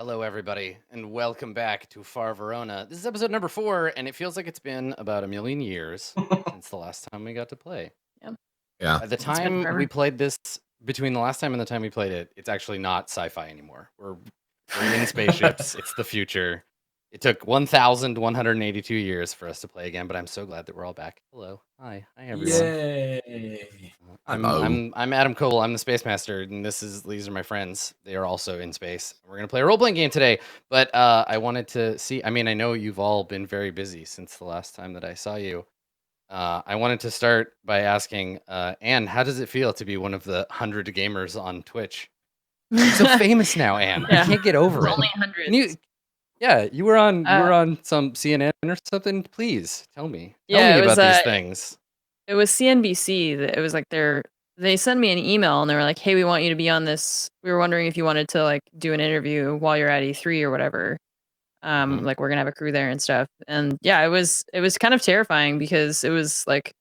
Hello, everybody, and welcome back to Far Verona. This is episode number 4, and it feels like it's been about a million years since the last time we got to play. Yeah. By the time we played this, between the last time and the time we played it, it's actually not sci-fi anymore. We're in spaceships. It's the future. It took 1,182 years for us to play again, but I'm so glad that we're all back. Hello, hi everyone. Yay! I'm Adam Coble. I'm the Space Master, and these are my friends. They are also in space. We're gonna play a role-playing game today, but I wanted to see. I mean, I know you've all been very busy since the last time that I saw you. I wanted to start by asking, Anne, how does it feel to be one of the 100 gamers on Twitch? You're so famous now, Anne. I can't get over it. Only hundreds. You were on some CNN or something. Please tell me. Tell me about these things. It was CNBC. It was like they sent me an email and they were like, "Hey, we want you to be on this. We were wondering if you wanted to like do an interview while you're at E3 or whatever. Like we're gonna have a crew there and stuff." And yeah, it was kind of terrifying because it was like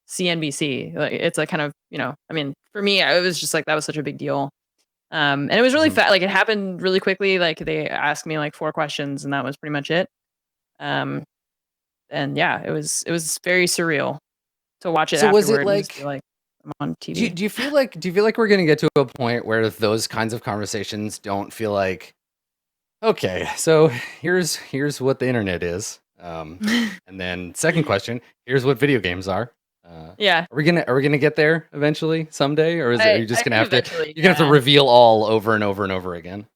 CNBC. Like it's like kind of, I mean, for me, it was just like that was such a big deal. And it was really fast. Like it happened really quickly. Like they asked me like 4 questions and that was pretty much it. And yeah, it was very surreal to watch it. So was it like I'm on TV? Do you feel like we're gonna get to a point where those kinds of conversations don't feel like, okay, so here's what the internet is, and then second question, here's what video games are. Yeah. Are we gonna get there eventually someday, or are you just gonna have to you're gonna have to yeah. reveal all over and over and over again?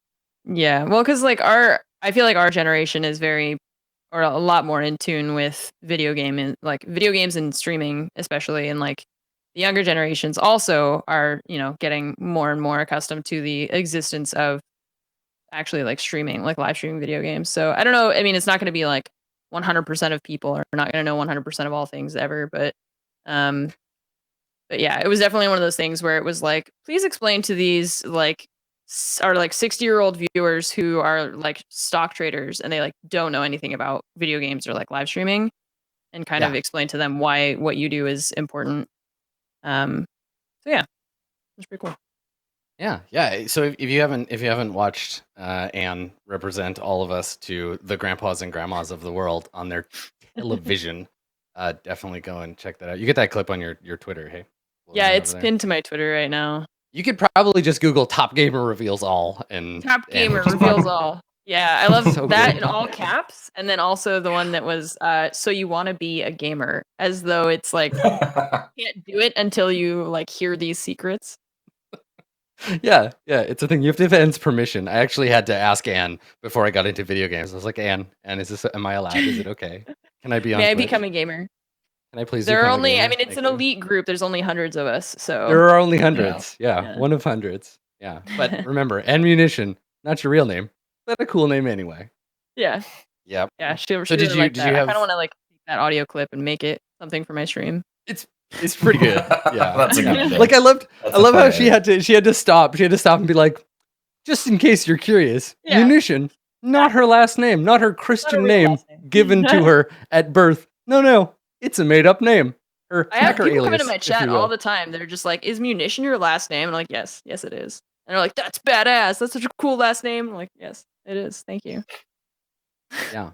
Yeah, well, because like I feel like our generation is or a lot more in tune with video games and streaming, especially, and like the younger generations also are, getting more and more accustomed to the existence of actually like streaming, like live streaming video games. So I don't know. I mean, it's not going to be like 100% of people are not going to know 100% of all things ever, but yeah, it was definitely one of those things where it was like, please explain to these like 60-year-old viewers who are like stock traders and they like don't know anything about video games or like live streaming, and kind of explain to them why what you do is important. So yeah, it's pretty cool. Yeah. So if you haven't watched Anne represent all of us to the grandpas and grandmas of the world on their television, definitely go and check that out. You get that clip on your Twitter, hey? Yeah, it's pinned to my Twitter right now. You could probably just Google "Top Gamer Reveals All" and Top Gamer Reveals All. Yeah, I love so that in all caps, and then also the one that was "So you want to be a gamer," as though it's like you can't do it until you like hear these secrets. Yeah, it's a thing. You have to have Anne's permission. I actually had to ask Anne before I got into video games. I was like, Anne, am I allowed? Is it okay? Can I be on? May Twitch? I become a gamer? Can I please? There are only. I mean, it's an elite group. There's only hundreds of us, so there are only hundreds. Yeah, one of hundreds. Yeah, but remember, AnneMunition, not your real name, but a cool name anyway. Yeah. Yep. Yeah. So did you have? I kind of want to like take that audio clip and make it something for my stream. It's pretty good. Yeah, that's a good like I love how she had to stop. She had to stop and be like, just in case you're curious, Munition, not her last name, not her Christian name given to her at birth. No, it's a made up name. Her I have hacker people alias, come into my chat all the time. They're just like, "Is Munition your last name?" And I'm like, yes, it is. And they're like, "That's badass. That's such a cool last name." I'm like, yes, it is. Thank you. Yeah.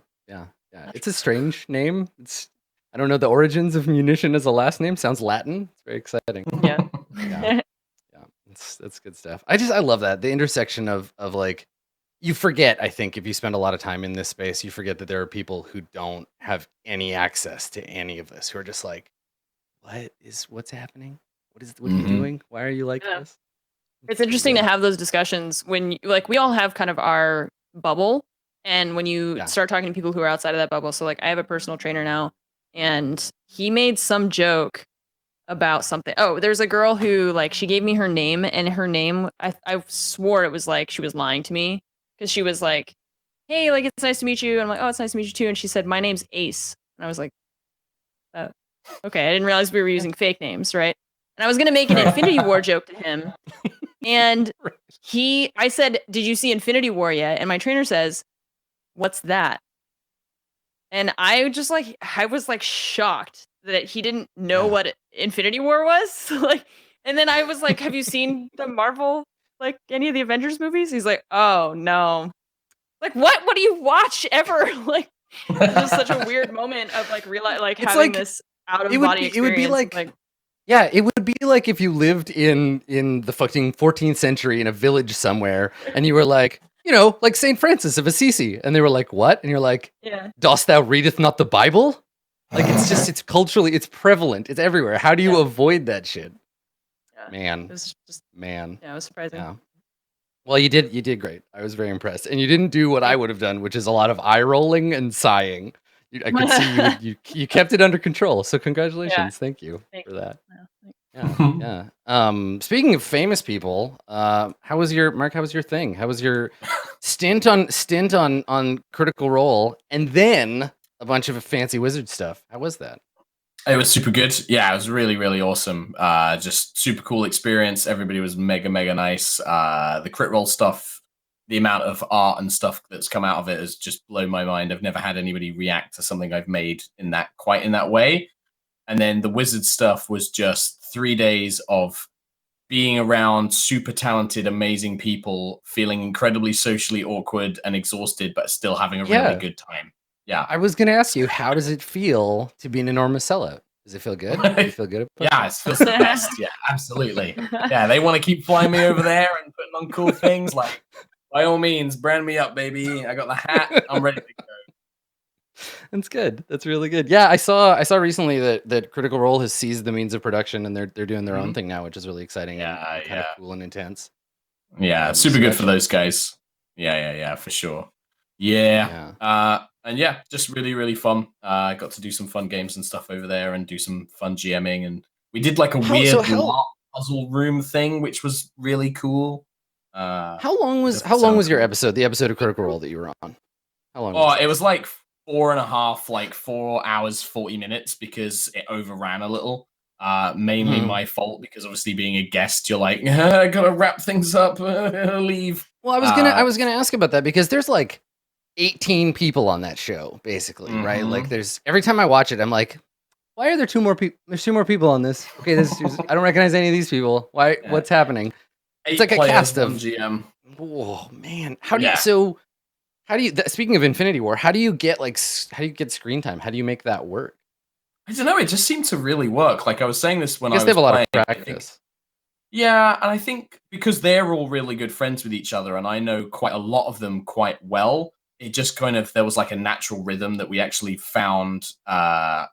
It's a strange name. I don't know the origins of Munition as a last name. Sounds Latin. It's very exciting. Yeah. That's good stuff. I love that. The intersection of like, you forget, I think, if you spend a lot of time in this space, you forget that there are people who don't have any access to any of this, who are just like, what's happening? What are you doing? Why are you like this? It's interesting to have those discussions when we all have kind of our bubble, and when you start talking to people who are outside of that bubble. So like I have a personal trainer now, and he made some joke about something. Oh, there's a girl who like she gave me her name, and her name I swore it was like she was lying to me, because she was like, "Hey, like it's nice to meet you." And I'm like, "Oh, it's nice to meet you too." And she said, "My name's Ace." And I was like, okay, I didn't realize we were using fake names, right? And I was gonna make an Infinity War joke to him, and I said, "Did you see Infinity War yet?" And my trainer says, "What's that?" And I was like shocked that he didn't know what Infinity War was. Like, and then I was like, "Have you seen the Marvel, like any of the Avengers movies?" He's like, "Oh no." Like what do you watch ever? Like it's just such a weird moment of like having this out of body experience. It would be like yeah, it would be like if you lived in the fucking 14th century in a village somewhere, and you were like, like Saint Francis of Assisi, and they were like, "What?" And you're like, "Yeah, dost thou readeth not the Bible?" Like it's culturally, it's prevalent, it's everywhere. How do you avoid that shit? Yeah. Man, it was just man. Yeah, it was surprising. Yeah. Well, you did great. I was very impressed, and you didn't do what I would have done, which is a lot of eye rolling and sighing. I could see you kept it under control. So congratulations, thank you for that. Yeah. Speaking of famous people, how was your thing? How was your stint on Critical Role, and then a bunch of fancy wizard stuff? How was that? It was super good. Yeah, it was really, really awesome. Just super cool experience. Everybody was mega, mega nice. The crit roll stuff, the amount of art and stuff that's come out of it has just blown my mind. I've never had anybody react to something I've made quite in that way. And then the wizard stuff was just 3 days of being around super talented, amazing people, feeling incredibly socially awkward and exhausted, but still having a really good time. Yeah. I was going to ask you, how does it feel to be an enormous sellout? Does it feel good? Do you feel good? Yeah, it feels the best. Yeah, absolutely. Yeah, they want to keep flying me over there and putting on cool things. Like, by all means, brand me up, baby. I got the hat. I'm ready to go. That's good. That's really good. Yeah, I saw recently that Critical Role has seized the means of production, and they're doing their own thing now, which is really exciting and kind of cool and intense. Yeah, super good for those guys. Yeah, for sure. Yeah. And yeah, just really, really fun. I got to do some fun games and stuff over there and do some fun GMing. And we did like a weird puzzle room thing, which was really cool. How long was your episode, the episode of Critical Role that you were on? How long was it? It was like 4.5, like 4 hours, 40 minutes because it overran a little. Mainly my fault because obviously being a guest, you're like, I gotta wrap things up, leave. Well, I was gonna ask about that because there's like 18 people on that show, basically, right? Like there's every time I watch it, I'm like, why are there 2 more people? There's 2 more people on this. Okay, I don't recognize any of these people. Why? Yeah. What's happening? It's like a cast of GM. Oh man, how do you? Speaking of Infinity War, how do you get screen time? How do you make that work? I don't know. It just seemed to really work. Like I was saying this when I was they have a lot playing, of practice. Yeah, and I think because they're all really good friends with each other, and I know quite a lot of them quite well. It just kind of, there was like a natural rhythm that we actually found. I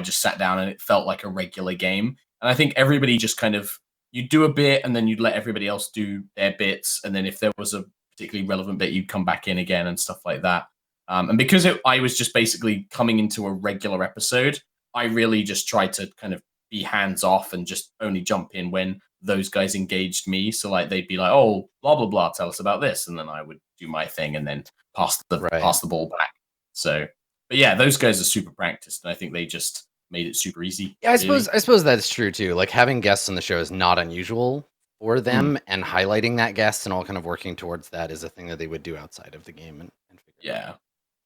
just sat down and it felt like a regular game. And I think everybody just kind of, you'd do a bit and then you'd let everybody else do their bits. And then if there was a particularly relevant bit, you'd come back in again and stuff like that. And because I was just basically coming into a regular episode, I really just tried to kind of be hands off and just only jump in when those guys engaged me. So like they'd be like, oh, blah, blah, blah, tell us about this. And then I would do my thing and then pass the ball back. So, but yeah, those guys are super practiced, and I think they just made it super easy. Yeah, I suppose that's true too. Like having guests on the show is not unusual for them, and highlighting that guest and all kind of working towards that is a thing that they would do outside of the game. And yeah,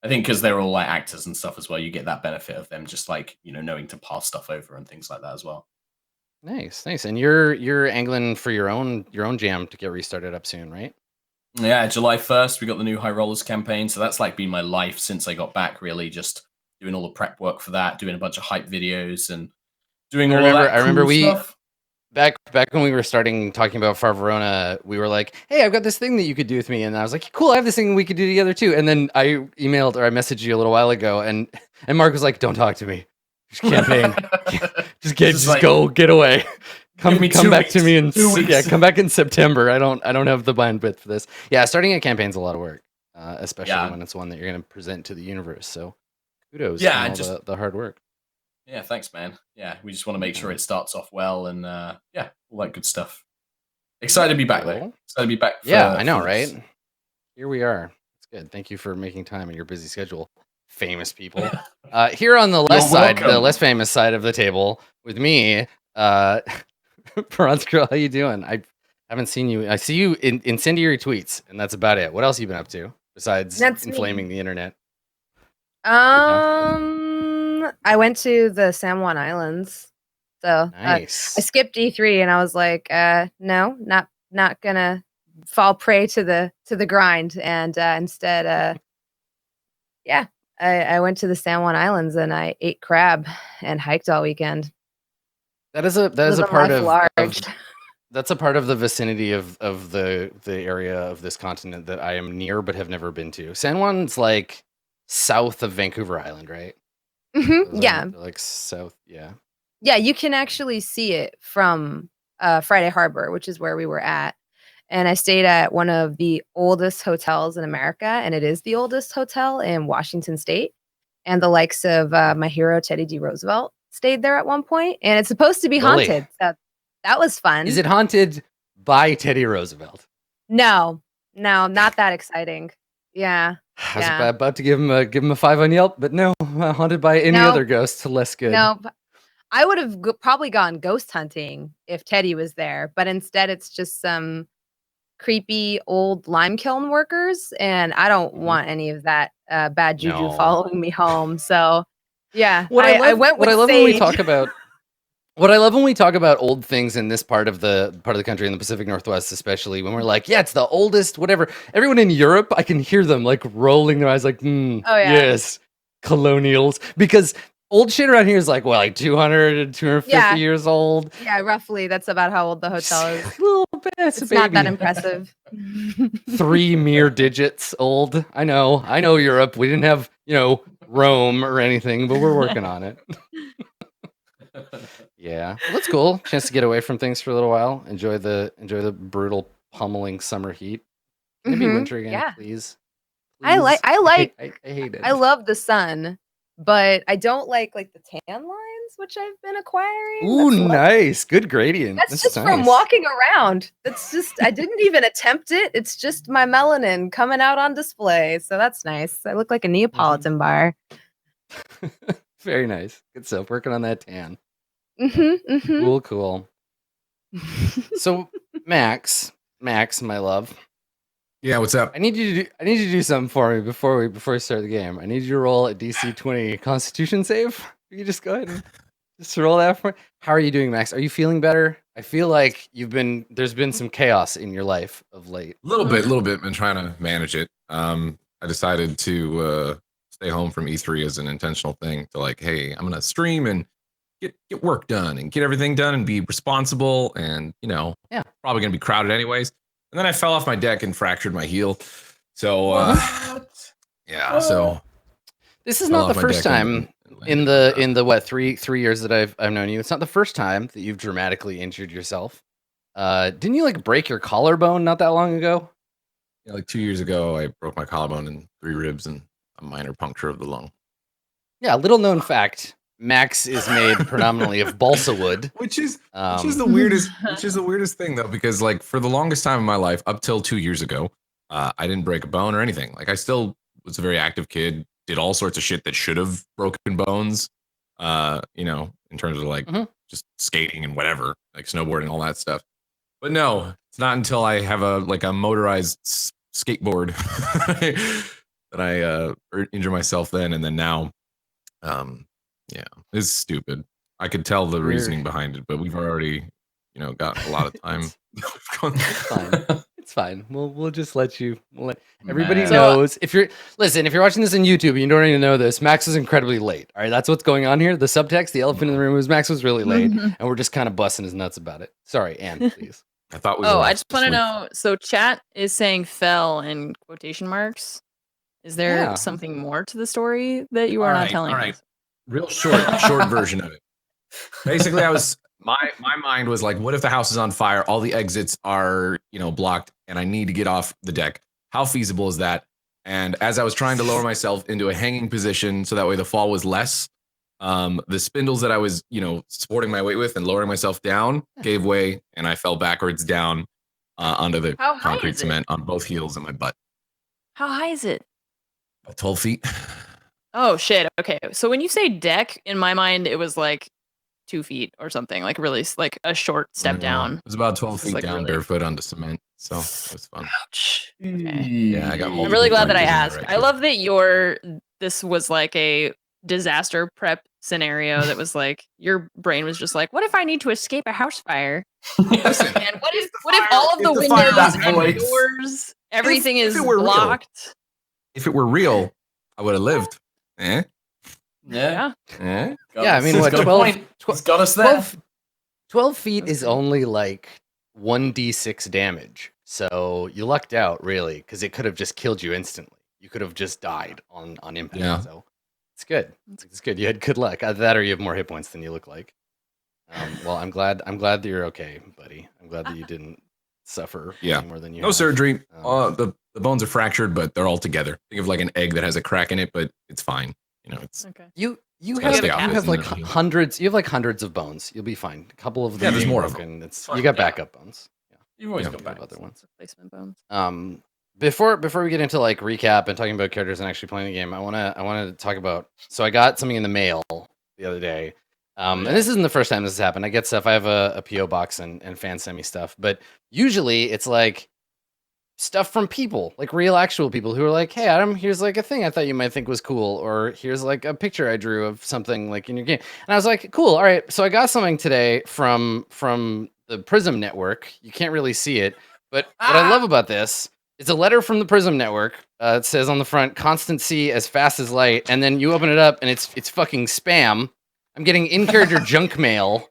I think because they're all like actors and stuff as well, you get that benefit of them just like knowing to pass stuff over and things like that as well. Nice. And you're angling for your own jam to get restarted up soon, right? Yeah, July 1st, we got the new High Rollers campaign. So that's like been my life since I got back, really, just doing all the prep work for that, doing a bunch of hype videos and doing all that I remember stuff. Back when we were starting talking about Far Verona, we were like, hey, I've got this thing that you could do with me. And I was like, cool, I have this thing we could do together too. And then I emailed or I messaged you a little while ago and Mark was like, don't talk to me. Just campaign. just go, get away. Come back to me come back in September. I don't have the bandwidth for this. Yeah, starting a campaign's a lot of work, especially when it's one that you're going to present to the universe. So kudos for the hard work. Yeah, thanks, man. Yeah, we just want to make sure it starts off well and all that good stuff. Excited to be back, though. Excited to be back. I know, right? Here we are. It's good. Thank you for making time in your busy schedule, famous people. Here on the less famous side of the table with me, Bronzegirl, how you doing? I haven't seen you. I see you in incendiary tweets, and that's about it. What else have you been up to besides inflaming the internet? I went to the San Juan Islands, so nice. I skipped E3, and I was like, no, not gonna fall prey to the grind, and instead, yeah, I went to the San Juan Islands and I ate crab and hiked all weekend. That is a Living part life of large. that's a part of the vicinity of the area of this continent that I am near but have never been to. San Juan's like south of Vancouver Island, right? Yeah. Like south, yeah. Yeah, you can actually see it from Friday Harbor, which is where we were at. And I stayed at one of the oldest hotels in America, and it is the oldest hotel in Washington State. And the likes of my hero, Teddy D. Roosevelt, stayed there at one point, and it's supposed to be Really? haunted. So that was fun. Is it haunted by Teddy Roosevelt? No, not that exciting. Yeah. I was about to give him a 5 on Yelp, but no, haunted by any other ghost, less good. No, I would have probably gone ghost hunting if Teddy was there, but instead it's just some creepy old lime kiln workers, and I don't want any of that bad juju following me home. So, yeah, I went with when we Sage. talk about what I love when we talk about old things in this part of the country, in the Pacific Northwest, especially when we're like, yeah, it's the oldest, whatever. Everyone in Europe, I can hear them like rolling their eyes, like, yes, colonials, because old shit around here is like, well, like 200, 250 years old. Yeah, roughly. That's about how old the hotel is. A little bit. It's not that impressive. 3 mere digits old. I know Europe. We didn't have, Rome or anything, but we're working on it. Yeah, well, that's cool. Chance to get away from things for a little while. Enjoy the brutal pummeling summer heat. Can it be winter again, please? I hate it. I love the sun, but I don't like the tan lines, which I've been acquiring. Ooh, nice. Good gradient. That's just nice. From walking around. That's just, I didn't even attempt it. It's just my melanin coming out on display. So that's nice. I look like a Neapolitan bar. Very nice. Good stuff. Working on that tan. Cool. So, Max, my love. Yeah, what's up? I need you to do something for me before we start the game. I need you to roll a DC 20 Constitution save. You just go ahead and just roll that for me. How are you doing, Max? Are you feeling better? I feel like there's been some chaos in your life of late. A little bit. Been trying to manage it. I decided to stay home from E3 as an intentional thing to like, hey, I'm gonna stream and get work done and get everything done and be responsible and probably gonna be crowded anyways. And then I fell off my deck and fractured my heel. So so this is not the first time in the what three years that I've known you. It's not the first time that you've dramatically injured yourself. Didn't you break your collarbone not that long ago? Yeah, 2 years ago I broke my collarbone and 3 ribs and a minor puncture of the lung. Yeah, little known fact. Max is made predominantly of balsa wood, which is the weirdest thing though, because for the longest time in my life, up till 2 years ago, I didn't break a bone or anything. I still was a very active kid, did all sorts of shit that should have broken bones, in terms of just skating and whatever, snowboarding and all that stuff. But no, it's not until I have a motorized skateboard that I injure myself then, and then now. Yeah, it's stupid. I could tell the reasoning behind it, but we've already, got a lot of time. It's fine. We'll just let you. Everybody knows. If you're watching this on YouTube and you don't even know this, Max was incredibly late. All right, that's what's going on here. The subtext, the elephant in the room, was Max was really late, and we're just kind of busting his nuts about it. Sorry, Anne, please. I thought we. I just want to know. So, chat is saying "fell" in quotation marks. Is there something more to the story that you are not telling us? All right. Real short version of it. Basically, my mind was like, what if the house is on fire? All the exits are, blocked and I need to get off the deck. How feasible is that? And as I was trying to lower myself into a hanging position so that way the fall was less, the spindles that I was, supporting my weight with and lowering myself down gave way and I fell backwards down onto the concrete cement on both heels and my butt. How high is it? About 12 feet. Oh shit. Okay. So when you say deck, in my mind, it was 2 feet or something, really a short step down. It was about 12 feet down, barefoot onto cement. So it was fun. Ouch. Okay. Yeah, I got. I'm really glad that I asked. I love that this was a disaster prep scenario that was like your brain was just like, what if I need to escape a house fire? Listen, And what if all of the if the fire windows that and voice- doors, everything if is it were real. blocked? if it were real, I would have lived. Yeah. Yeah. Eh? Yeah, I mean, He's what, got a 12 point. He's got us there. 12 feet That's is good. only like 1d6 damage. So you lucked out, really, because it could have just killed you instantly. You could have just died on impact. Yeah. So it's good. It's good. You had good luck. Either that or you have more hit points than you look like. Well, I'm glad that you're okay, buddy. I'm glad that you didn't suffer Yeah. any more than you No have. surgery. The bones are fractured, but they're all together. Think of like an egg that has a crack in it, but it's fine. You know, it's Okay. You gotta have stay off it like and then heal. hundreds. You have like hundreds of bones. You'll be fine. A couple of them. Yeah, there's being more of broken. It's Fine, you got yeah. backup bones. Yeah, You've always Yeah. got you have back. other ones. Replacement bones. Before we get into like recap and talking about characters and actually playing the game, I wanna talk about. So I got something in the mail the other day. And this isn't the first time this has happened. I get stuff. I have a PO box and fans send me stuff, but usually it's like stuff from people, like real actual people who are like, "Hey, Adam, here's like a thing I thought you might think was cool," or "Here's like a picture I drew of something like in your game." And I was like, "Cool, all right." So I got something today from the Prism network. You can't really see it, but what I love about this is a letter from the Prism network. It says on the front, "Constant C as fast as light," and then you open it up and it's fucking spam. I'm getting in-character junk mail.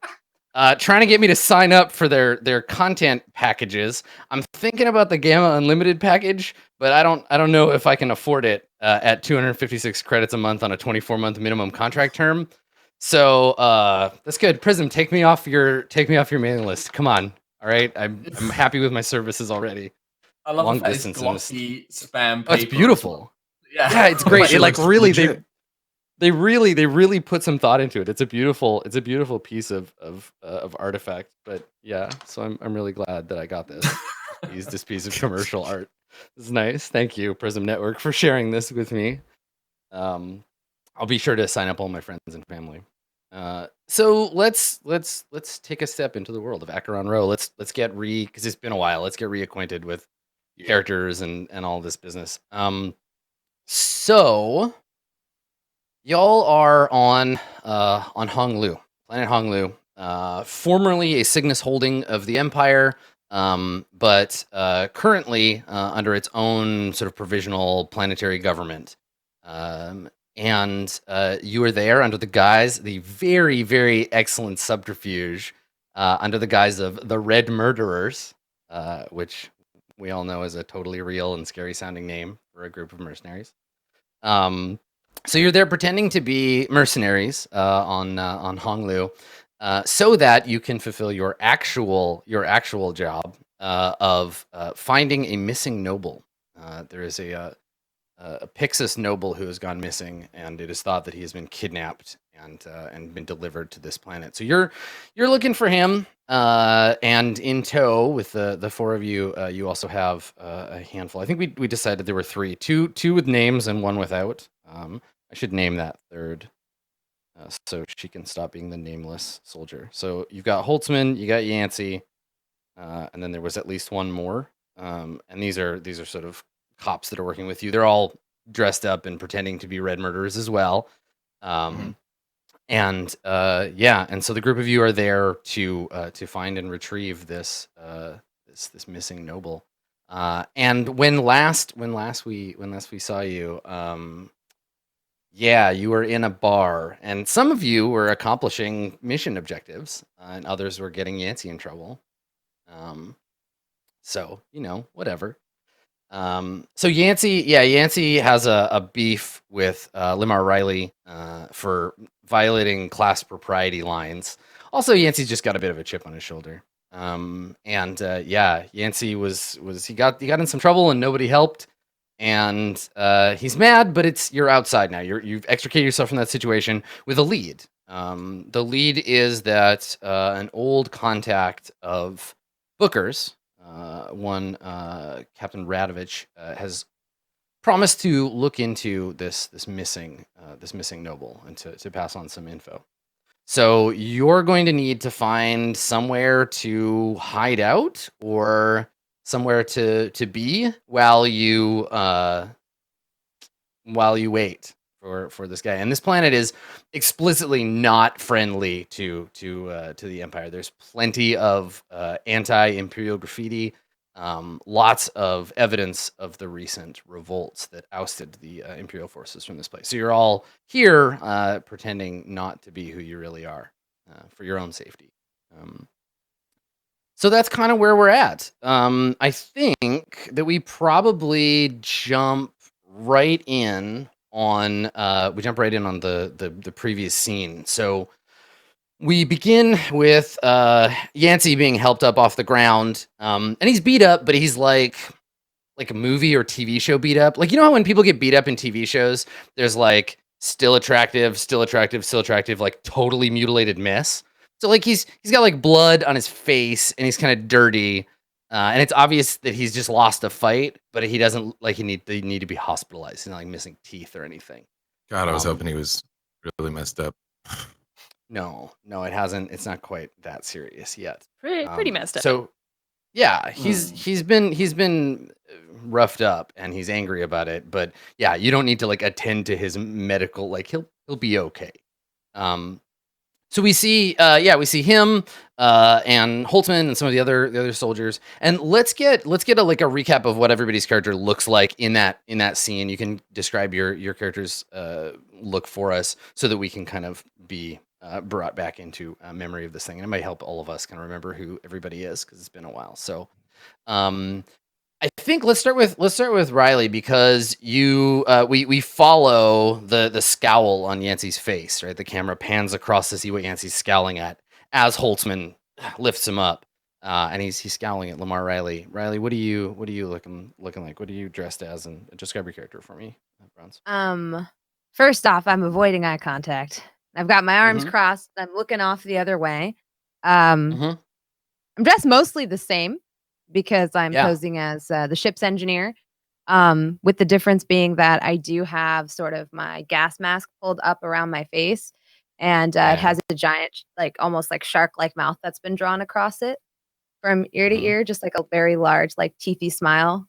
Trying to get me to sign up for their content packages. I'm thinking about the Gamma Unlimited package, but I don't know if I can afford it at 256 credits a month on a 24-month minimum contract term. So that's good. Prism, take me off your mailing list. Come on. All right, I'm happy with my services already. I love long the fact it's distance glossy spam paper. Oh, it's beautiful. Yeah, It's great. It like looks really legit. they really put some thought into it. It's a beautiful piece of artifact. But yeah, so I'm really glad that I got this. This piece of commercial art. This is nice. Thank you, Prism Network, for sharing this with me. I'll be sure to sign up all my friends and family. So let's take a step into the world of Acheron Row. Let's get because it's been a while. Let's get reacquainted with characters and all this business. So y'all are on Honglu, planet Honglu, formerly a Cygnus holding of the Empire, but currently under its own sort of provisional planetary government. And you are there under the very, very excellent subterfuge, under the guise of the Red Murderers, which we all know is a totally real and scary sounding name for a group of mercenaries. So you're there pretending to be mercenaries on Honglu, so that you can fulfill your actual job of finding a missing noble. There is a Pixis noble who has gone missing, and it is thought that he has been kidnapped and been delivered to this planet. So you're looking for him, and in tow with the four of you, you also have a handful. I think we decided there were two with names and one without. I should name that third, so she can stop being the nameless soldier. So you've got Holtzman, you got Yancey, and then there was at least one more. And these are sort of cops that are working with you. They're all dressed up and pretending to be Red Murderers as well. And so the group of you are there to find and retrieve this missing noble. And when last we saw you, you were in a bar, and some of you were accomplishing mission objectives, and others were getting Yancey in trouble. So whatever. So Yancey has a beef with Limar Riley for violating class propriety lines. Also, Yancey's just got a bit of a chip on his shoulder. Yancey he got in some trouble and nobody helped, and he's mad. But you're outside now. You've extricated yourself from that situation with a lead. The lead is that an old contact of Booker's. One Captain Radovich has promised to look into this missing noble and to pass on some info. So you're going to need to find somewhere to hide out or somewhere to be while you wait for this guy. And this planet is explicitly not friendly to the Empire. There's plenty of anti-imperial graffiti, lots of evidence of the recent revolts that ousted the imperial forces from this place. So you're all here pretending not to be who you really are for your own safety. So that's kind of where we're at. I think that we probably jump right in on the previous scene. So we begin with Yancey being helped up off the ground, and he's beat up, but he's like a movie or TV show beat up. Like, you know how when people get beat up in TV shows, there's like still attractive, like totally mutilated mess. So like he's got like blood on his face and he's kind of dirty, and it's obvious that he's just lost a fight, but he doesn't like he need to be hospitalized. He's not like missing teeth or anything. God, I was hoping he was really messed up. No, it hasn't. It's not quite that serious yet. Pretty messed up. So yeah, he's been roughed up and he's angry about it. But yeah, you don't need to like attend to his medical. Like he'll be okay. So we see him and Holtzman and some of the other soldiers, and let's get a recap of what everybody's character looks like in that scene. You can describe your character's look for us so that we can kind of be brought back into memory of this thing, and it might help all of us kind of remember who everybody is because it's been a while. So I think let's start with Riley, because we follow the scowl on Yancey's face, right? The camera pans across to see what Yancey's scowling at as Holtzman lifts him up, and he's scowling at Lamar Riley. Riley, what are you looking like? What are you dressed as? And describe your character for me, Bronze. First off, I'm avoiding eye contact. I've got my arms crossed. I'm looking off the other way. I'm dressed mostly the same, because I'm posing as the ship's engineer, with the difference being that I do have sort of my gas mask pulled up around my face, and it has a giant, like almost like shark-like mouth that's been drawn across it from ear to ear, just like a very large, like teethy smile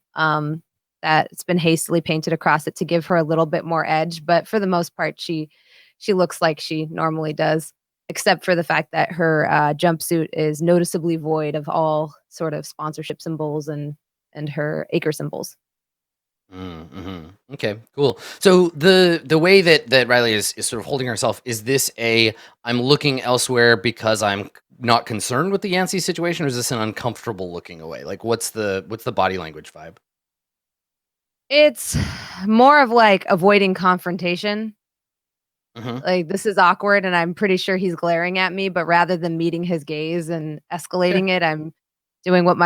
that's been hastily painted across it to give her a little bit more edge. But for the most part, she looks like she normally does, except for the fact that her jumpsuit is noticeably void of all sort of sponsorship symbols and her acre symbols. Okay, cool. So the way that Riley is sort of holding herself, is this I'm looking elsewhere because I'm not concerned with the Yancey situation, or is this an uncomfortable looking away? Like what's the body language vibe? It's more of like avoiding confrontation. Like, this is awkward, and I'm pretty sure he's glaring at me, but rather than meeting his gaze and escalating it, I'm doing what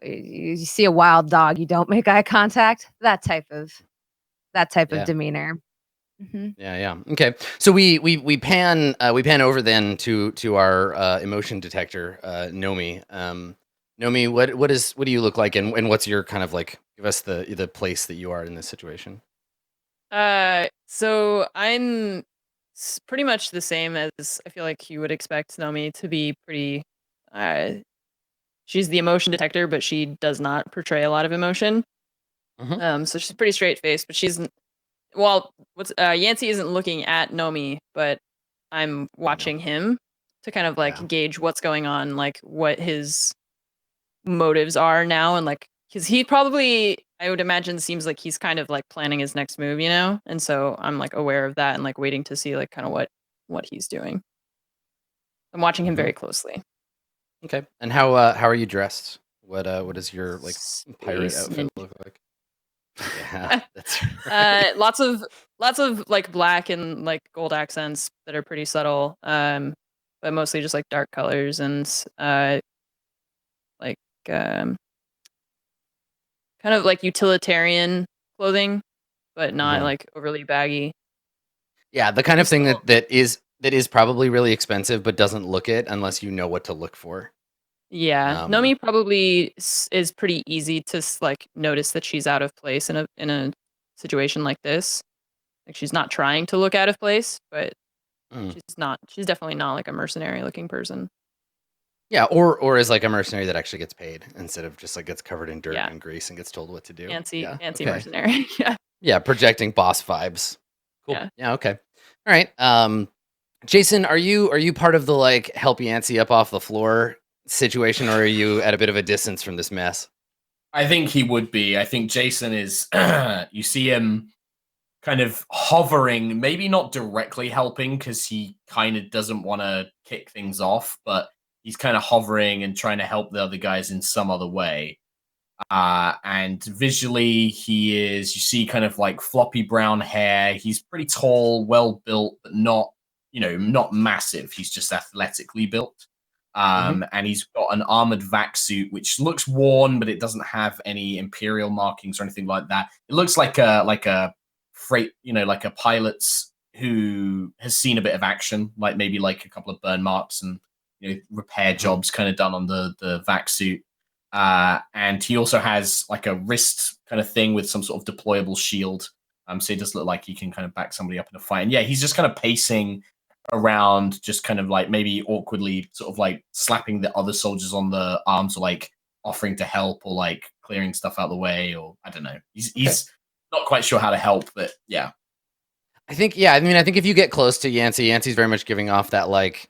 you see a wild dog, you don't make eye contact. That type of demeanor. Yeah. Okay. So we pan over then to our emotion detector, Nomi. Nomi, what do you look like, and what's your kind of like, give us the place that you are in this situation? So I'm pretty much the same as I feel like you would expect Nomi to be. Pretty, she's the emotion detector, but she does not portray a lot of emotion. So she's pretty straight faced, but Yancey isn't looking at Nomi, but I'm watching him to kind of like gauge what's going on, like what his motives are now, and like, because he probably, I would imagine, seems like he's kind of like planning his next move, and so I'm like aware of that and like waiting to see like kind of what he's doing. I'm watching him very closely. Okay. And how are you dressed? What does your like pirate outfit look like? Yeah, that's right. Lots of like black and like gold accents that are pretty subtle, but mostly just like dark colors and like kind of like utilitarian clothing, but not like overly baggy. Yeah, the kind of thing that is probably really expensive, but doesn't look it unless you know what to look for. Yeah, Nomi probably is pretty easy to like notice that she's out of place in a situation like this. Like, she's not trying to look out of place, but she's definitely not like a mercenary looking person. Yeah, or is like a mercenary that actually gets paid instead of just like gets covered in dirt and grease and gets told what to do. Fancy mercenary. Yeah, projecting boss vibes. Cool. Yeah. Okay. All right. Jason, are you part of the like help Yancey up off the floor situation, or are you at a bit of a distance from this mess? I think he would be. I think Jason is. You see him kind of hovering, maybe not directly helping because he kind of doesn't want to kick things off, but he's kind of hovering and trying to help the other guys in some other way. And visually, he is, you see, kind of like floppy brown hair. He's pretty tall, well built, but not, not massive. He's just athletically built. And he's got an armored vac suit, which looks worn, but it doesn't have any Imperial markings or anything like that. It looks like a freight, like a pilot's who has seen a bit of action, like maybe like a couple of burn marks and repair jobs kind of done on the vac suit. And he also has like a wrist kind of thing with some sort of deployable shield. So it does look like he can kind of back somebody up in a fight. And yeah, he's just kind of pacing around, just kind of like maybe awkwardly sort of like slapping the other soldiers on the arms or like offering to help or like clearing stuff out of the way, or I don't know. He's not quite sure how to help, but yeah. I think if you get close to Yancey's very much giving off that like,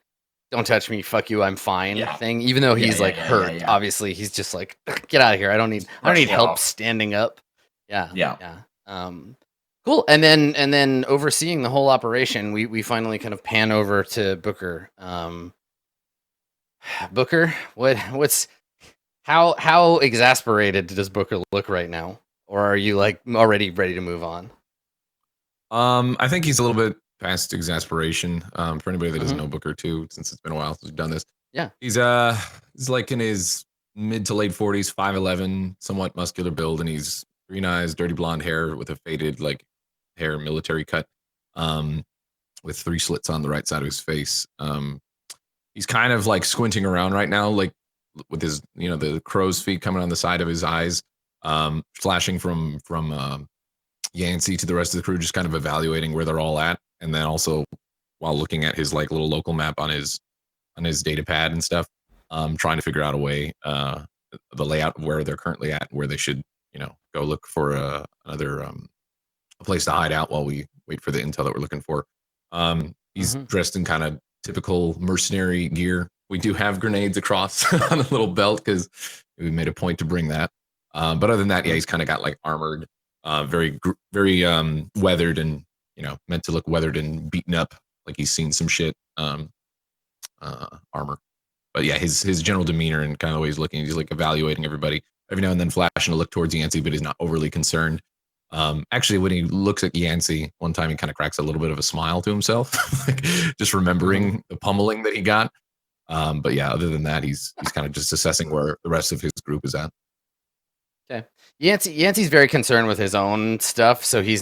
don't touch me, fuck you, I'm fine thing. Even though he's hurt, obviously he's just like, get out of here. I don't need help standing up. Yeah. Cool. And then overseeing the whole operation, we finally kind of pan over to Booker. Booker, what's how exasperated does Booker look right now? Or are you like already ready to move on? I think he's a little bit past exasperation. For anybody that doesn't know Booker too, since it's been a while since we've done this. Yeah. He's like in his mid to late 40s, 5'11", somewhat muscular build, and he's green eyes, dirty blonde hair with a faded like hair military cut, with 3 slits on the right side of his face. He's kind of like squinting around right now, like with his, the crow's feet coming on the side of his eyes, flashing from Yancey to the rest of the crew, just kind of evaluating where they're all at, and then also while looking at his like little local map on his data pad and stuff, trying to figure out a way, the layout of where they're currently at, where they should go look for another a place to hide out while we wait for the intel that we're looking for. He's dressed in kind of typical mercenary gear. We do have grenades across on a little belt because we made a point to bring that. But other than that, yeah, he's kind of got like armored, very weathered and meant to look weathered and beaten up, like he's seen some shit. Armor. But yeah, his general demeanor and kind of the way he's looking, he's like evaluating everybody. Every now and then flashing a look towards Yancey, but he's not overly concerned. Actually, when he looks at Yancey, one time he kind of cracks a little bit of a smile to himself, like just remembering the pummeling that he got. But yeah, other than that, he's kind of just assessing where the rest of his group is at. Okay. Yancey's very concerned with his own stuff, so he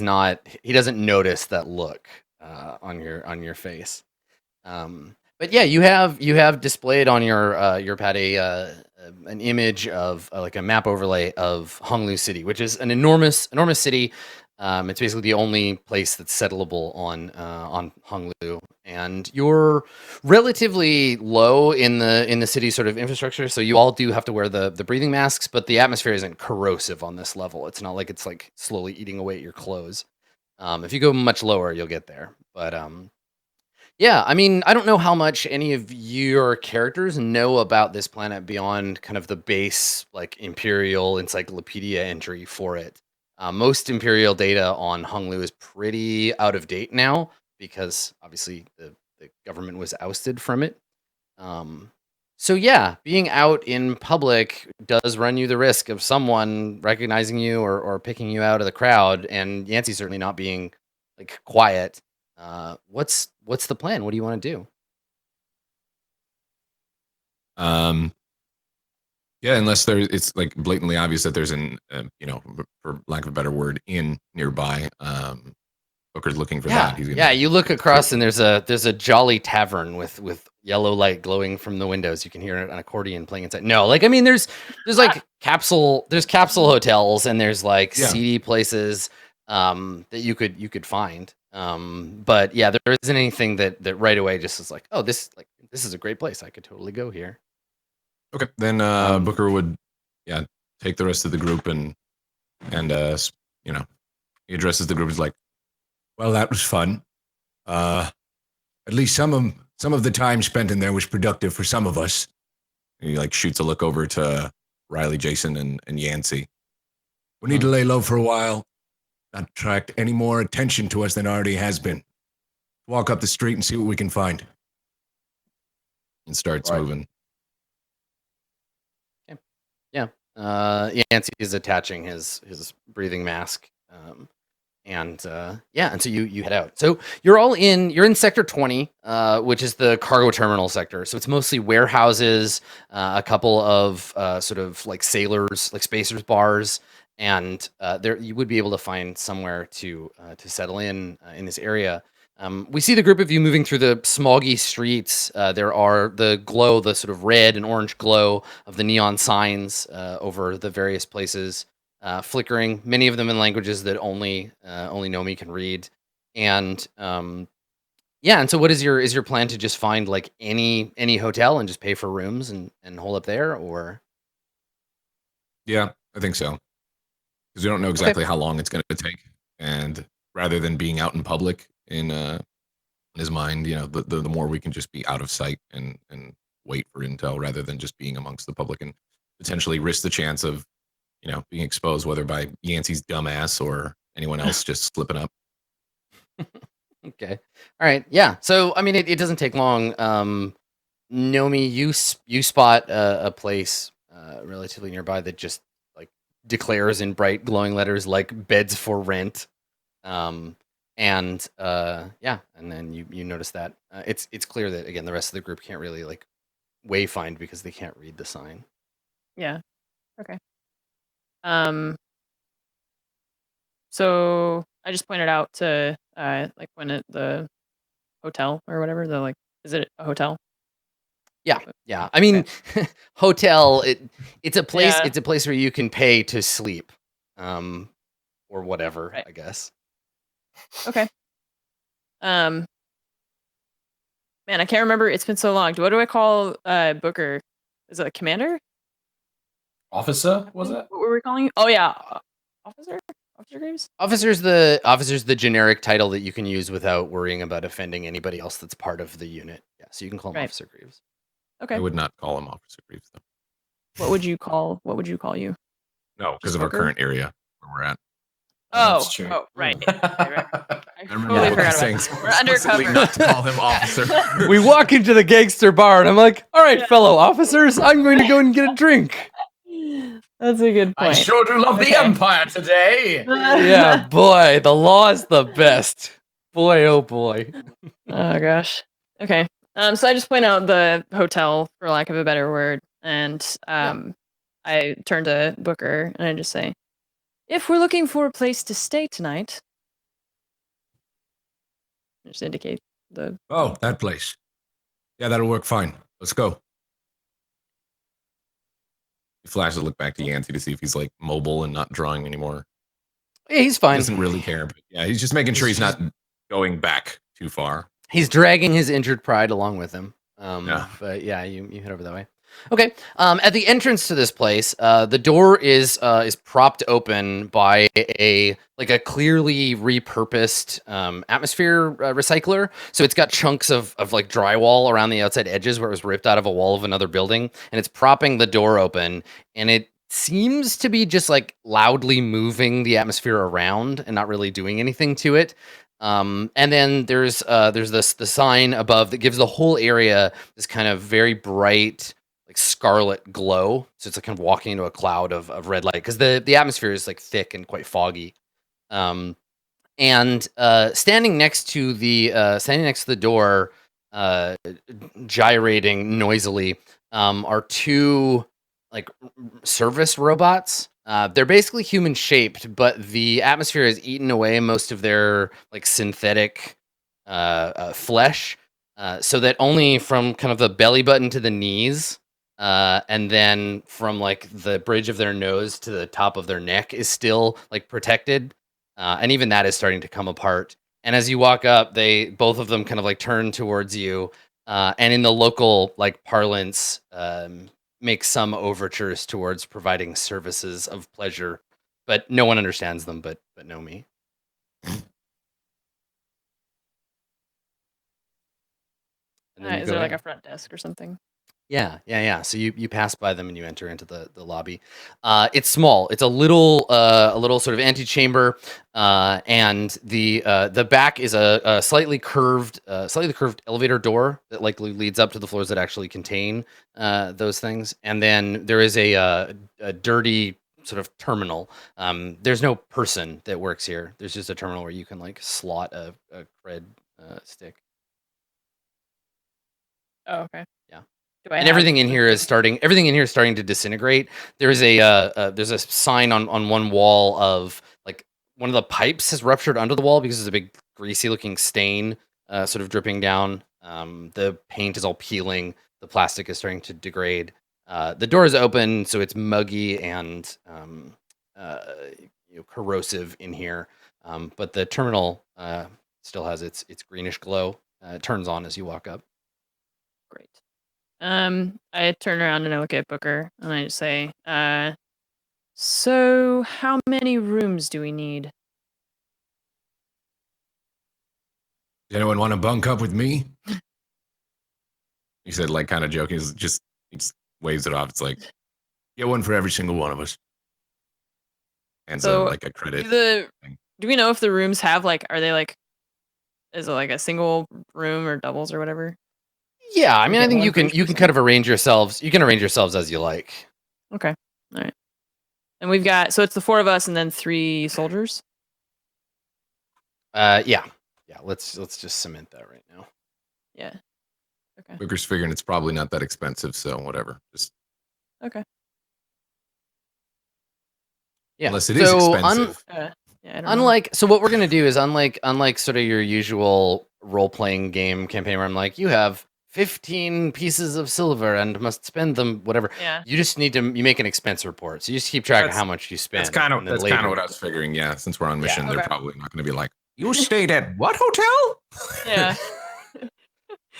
doesn't notice that look on your face. But yeah, you have displayed on your pad an image of like a map overlay of Honglu City, which is an enormous city. It's basically the only place that's settleable on Honglu, and you're relatively low in the city's sort of infrastructure, so you all do have to wear the breathing masks, but the atmosphere isn't corrosive on this level. It's not like it's like slowly eating away at your clothes. If you go much lower, you'll get there. But yeah, I mean, I don't know how much any of your characters know about this planet beyond kind of the base, like, Imperial encyclopedia entry for it. Most Imperial data on Honglu is pretty out of date now because obviously the government was ousted from it. So yeah, being out in public does run you the risk of someone recognizing you or picking you out of the crowd, and Yancey's certainly not being like quiet. What's the plan? What do you want to do? Yeah, unless it's like blatantly obvious that there's for lack of a better word, inn nearby. Booker's looking for that. You look across and there's a jolly tavern with yellow light glowing from the windows. You can hear an accordion playing inside. No, like I mean, there's like capsule hotels and there's like seedy places that you could find. But yeah, there isn't anything that right away just is like, oh, this is a great place. I could totally go here. Okay, then Booker would take the rest of the group and he addresses the group as like, Well, that was fun. At least some of the time spent in there was productive for some of us. And he like shoots a look over to Riley, Jason, and Yancey. We need to lay low for a while, not attract any more attention to us than already has been. Walk up the street and see what we can find. And starts Right. moving. Yancey is attaching his breathing mask, and so you head out. So you're in sector 20, which is the cargo terminal sector. So it's mostly warehouses, a couple of sort of like sailors, like spacers bars, and there you would be able to find somewhere to settle in this area. We see the group of you moving through the smoggy streets. There are the sort of red and orange glow of the neon signs over the various places, flickering. Many of them in languages that only Nomi can read. And and so what is your plan to just find like any hotel and just pay for rooms and hold up there, or? Yeah, I think so. Because we don't know exactly how long it's going to take, and rather than being out in public in his mind, the more we can just be out of sight and wait for intel rather than just being amongst the public and potentially risk the chance of being exposed, whether by Yancey's dumbass or anyone else just slipping up. Okay. All right. Yeah. So I mean, it doesn't take long. Nomi, you spot a place relatively nearby that just like declares in bright glowing letters like beds for rent. And then you notice that it's clear that again the rest of the group can't really like wayfind because they can't read the sign. Yeah. Okay. So I just pointed out to like when at the hotel or whatever, is it a hotel? Yeah. I mean, hotel. It's a place. Yeah. It's a place where you can pay to sleep, or whatever. Right. I guess. Okay. Man, I can't remember. It's been so long. What do I call Booker? Is it a commander? Officer, was it? What were we calling? Oh yeah, officer. Officer Graves. Officer's the generic title that you can use without worrying about offending anybody else that's part of the unit. Yeah, so you can call him Officer Greaves. Okay. I would not call him Officer Greaves though. What would you call you? No, because of our current area where we're at. Oh, that's true. Oh, right. I remember totally Booker forgot about saying that. We're explicitly undercover. not to call him officer. We walk into the gangster bar, and I'm like, "All right, fellow officers, I'm going to go and get a drink." That's a good point. I sure do love the Empire today. Yeah, boy, the law is the best. Boy, oh boy. Oh gosh. Okay. So I just point out the hotel, for lack of a better word, and I turn to Booker and I just say, if we're looking for a place to stay tonight, just indicate the. Oh, that place. Yeah, that'll work fine. Let's go. He flashes a look back to Yancey to see if he's like mobile and not drawing anymore. Yeah, he's He fine. doesn't really care, but yeah, he's just making sure he's not going back too far. He's dragging his injured pride along with him. Yeah. But yeah, you head over that way. Okay. At the entrance to this place, the door is propped open by a clearly repurposed atmosphere recycler. So it's got chunks of like drywall around the outside edges where it was ripped out of a wall of another building, and it's propping the door open, and it seems to be just like loudly moving the atmosphere around and not really doing anything to it. And then there's the sign above that gives the whole area this kind of very bright, like scarlet glow. So it's like kind of walking into a cloud of red light because the atmosphere is like thick and quite foggy. And standing next to the door, gyrating noisily, are two like service robots. They're basically human shaped, but the atmosphere has eaten away most of their like synthetic flesh, so that only from kind of the belly button to the knees, and then from like the bridge of their nose to the top of their neck is still like protected, and even that is starting to come apart. And as you walk up, both of them kind of like turn towards you, and in the local like parlance, make some overtures towards providing services of pleasure, but no one understands them but Nomi. and then you Is go there like in. a front desk or something? Yeah. So you pass by them and you enter into the lobby. It's small. It's a little sort of antechamber, and the back is a slightly curved elevator door that likely leads up to the floors that actually contain those things. And then there is a dirty sort of terminal. There's no person that works here. There's just a terminal where you can like slot a cred stick. Oh, okay. Yeah. Do I And have everything in the here is thing? starting to disintegrate. There's a sign on one wall of like one of the pipes has ruptured under the wall because there's a big greasy looking stain sort of dripping down. The paint is all peeling. The plastic is starting to degrade. The door is open, so it's muggy and corrosive in here. But the terminal still has its greenish glow. It turns on as you walk up. Great. I turn around and I look at Booker and I just say, so how many rooms do we need? Does anyone want to bunk up with me? He said, like, kind of joking. He just waves it off. It's like, Get one for every single one of us. hands So, like a credit. Do we know if the rooms have like, are they like, is it like a single room or doubles or whatever? Yeah, I We mean, I get think one you for can each you can person? kind of arrange yourselves. You can arrange yourselves as you like. Okay. All right. And we've got, so it's the 4 of us and then 3 soldiers. Yeah. Let's just cement that right now. Yeah. Okay. Booker's figuring it's probably not that expensive, so whatever. Just Okay. Yeah. unless it is expensive. Yeah, I don't know. So what we're gonna do is unlike sort of your usual role playing game campaign where I'm like, you have 15 pieces of silver and must spend them whatever. Yeah. You just need to make an expense report. So you just keep track of how much you spend. That's kind of and then later- what I was figuring. Yeah, since we're on mission, Yeah. they're Okay. probably not going to be like, you stayed at what hotel? Yeah.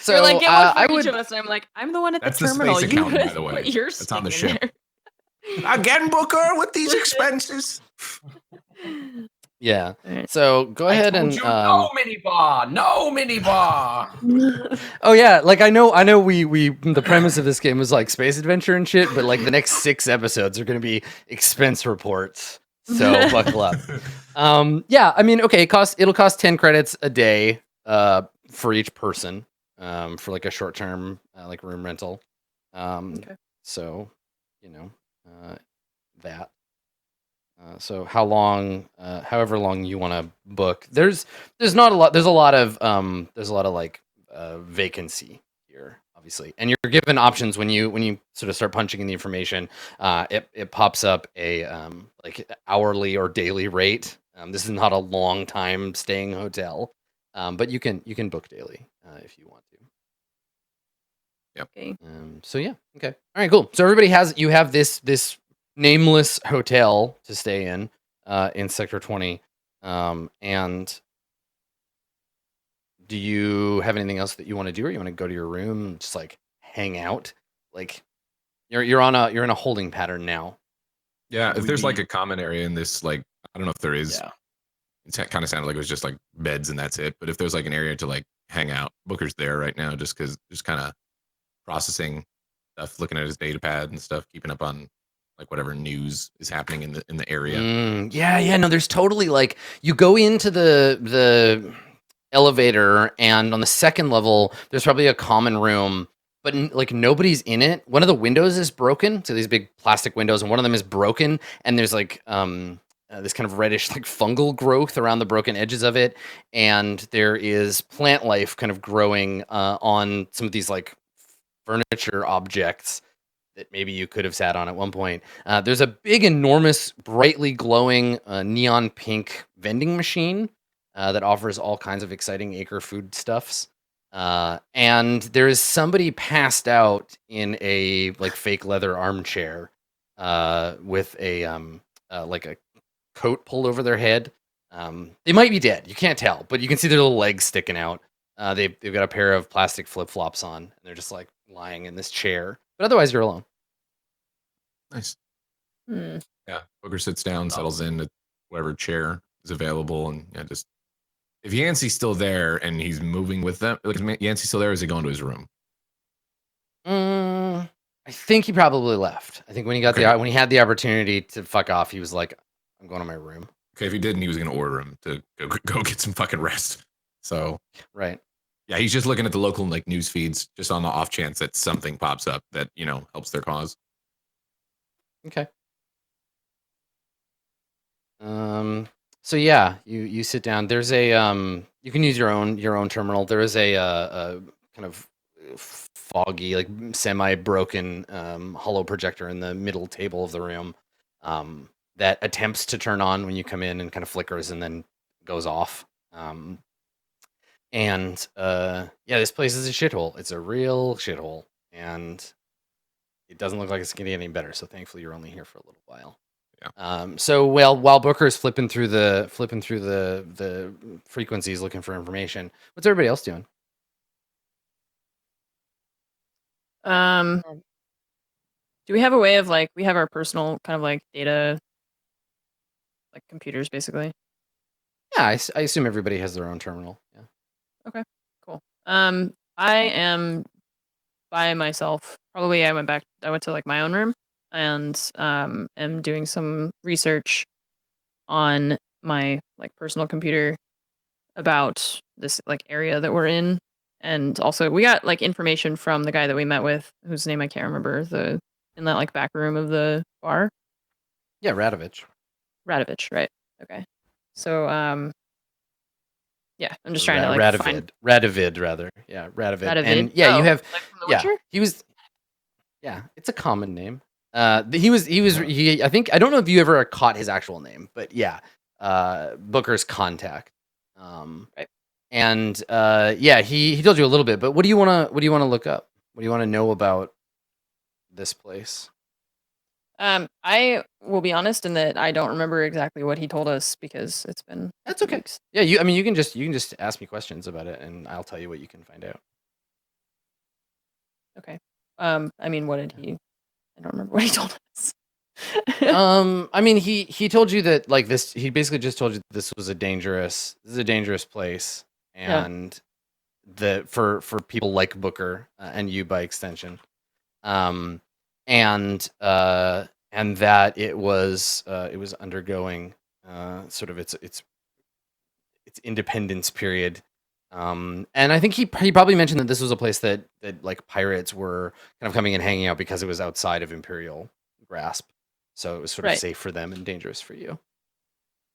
So You're like, get one for I each would of us. And I'm like, I'm the one at That's the the terminal. space You accountant, by guys the way. put your That's on the stick in ship. there. Again, Booker, with these expenses. yeah. Alright. So go ahead I told and you, no minibar. oh yeah, like I know we the premise of this game was like space adventure and shit, but like the next 6 episodes are going to be expense reports. So buckle up. Yeah, I mean, okay, it'll cost 10 credits a day for each person for like a short-term like room rental. Okay. So, that. So how long, however long you want to book. There's not a lot. There's a lot of like vacancy here, obviously, and you're given options when you sort of start punching in the information. It pops up a like hourly or daily rate. This is not a long time staying hotel, but you can book daily if you want to. Okay. So yeah, okay, all right, cool. So everybody you have this nameless hotel to stay in Sector 20, and do you have anything else that you want to do, or you want to go to your room and just like hang out? Like you're in a holding pattern now. Yeah, if there's like We- a common area in this, like, I don't know if there is. Yeah. It kind of sounded like it was just like beds and that's it. But if there's like an area to like hang out, Booker's there right now just kind of processing stuff, looking at his data pad and stuff, keeping up on like whatever news is happening in the area. Yeah. No, there's totally like you go into the elevator, and on the second level, there's probably a common room, but like nobody's in it. One of the windows is broken, so these big plastic windows, and one of them is broken, and there's like this kind of reddish like fungal growth around the broken edges of it, and there is plant life kind of growing on some of these like furniture objects that maybe you could have sat on at one point. There's a big, enormous, brightly glowing neon pink vending machine that offers all kinds of exciting acre food stuffs. And there is somebody passed out in a like fake leather armchair with a like a coat pulled over their head. They might be dead. You can't tell, but you can see their little legs sticking out. They've got a pair of plastic flip flops on, and they're just like lying in this chair. But otherwise, you're alone. Nice. Hmm. Yeah. Booker sits down, settles in at whatever chair is available, and just If Yancey's still there and he's moving with them, like, is Yancey still there? Or is he going to his room? I think he probably left. I think when he got when he had the opportunity to fuck off, he was like, "I'm going to my room." Okay, if he didn't, he was going to order him to go get some fucking rest. So right, yeah, he's just looking at the local like news feeds, just on the off chance that something pops up that helps their cause. Okay. So yeah, you sit down. There's a you can use your own terminal. There is a kind of foggy, like semi-broken hollow projector in the middle table of the room that attempts to turn on when you come in and kind of flickers and then goes off. And yeah, this place is a shithole. It's a real shithole, and it doesn't look like it's getting any better. So thankfully, you're only here for a little while. Yeah. So while Booker's flipping through the frequencies looking for information, what's everybody else doing? Do we have a way of like we have our personal kind of like data, like computers, basically? Yeah, I assume everybody has their own terminal. Yeah. Okay. Cool. I am by myself. Probably I went to like my own room and am doing some research on my like personal computer about this like area that we're in, and also we got like information from the guy that we met with, whose name I can't remember, in that like back room of the bar. Yeah, Radovich, right? Okay. So yeah, I'm just trying to like Radovid rather. Yeah, Radovid. Radovid. And yeah, you have like from The Witcher? He was. Yeah, it's a common name. He I think I don't know if you ever caught his actual name, but yeah, Booker's contact. Right. And yeah, he told you a little bit, but what do you want to look up? What do you want to know about this place? I will be honest in that I don't remember exactly what he told us because it's been That's okay. weeks. Yeah, you can just ask me questions about it and I'll tell you what you can find out. Okay. I mean, what did he? I don't remember what he told us. I mean, he told you that like this. He basically just told you that this is a dangerous place, and for people like Booker and you by extension, and that it was undergoing sort of its independence period. And I think he probably mentioned that this was a place that like pirates were kind of coming and hanging out because it was outside of Imperial grasp, so it was sort of safe for them and dangerous for you.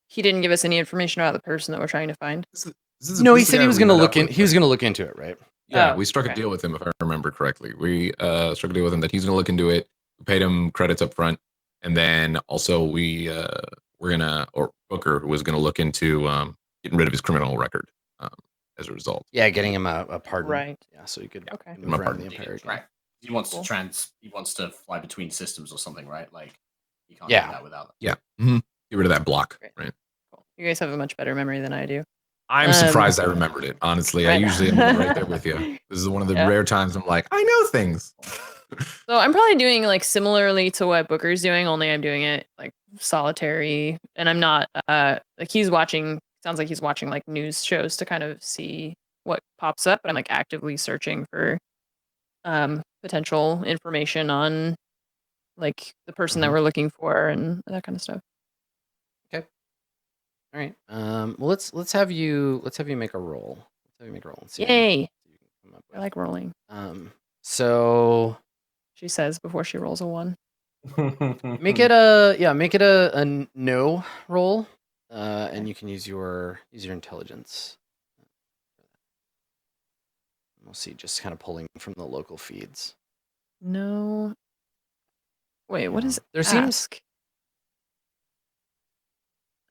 He didn't give us any information about the person that we're trying to find. No, he said he was going to look in. He was going to look into it, right? Yeah, we struck a deal with him, if I remember correctly. We struck a deal with him that he's going to look into it. We paid him credits up front, and then also Booker was going to look into getting rid of his criminal record as a result. Yeah, getting him a pardon. Right. Yeah, so he could move around the Empire. Right. He wants to fly between systems or something, right? Like he can't do that without them. Yeah. Mm-hmm. Get rid of that block. Great. Right. Cool. You guys have a much better memory than I do. I'm surprised I remembered it. Honestly, right. I usually am right there with you. This is one of the rare times I'm like, I know things. So I'm probably doing like similarly to what Booker's doing, only I'm doing it like solitary, and I'm not like he's watching. Sounds like he's watching like news shows to kind of see what pops up, but I'm like actively searching for potential information on like the person that we're looking for and that kind of stuff. Okay. All right. Well, let's have you make a roll. Let's have you make a roll and see. Yay! I like rolling. So she says before she rolls a 1. make it a no roll, and you can use your intelligence. We'll see, just kind of pulling from the local feeds. No. Wait, what is there? Ask? Seems.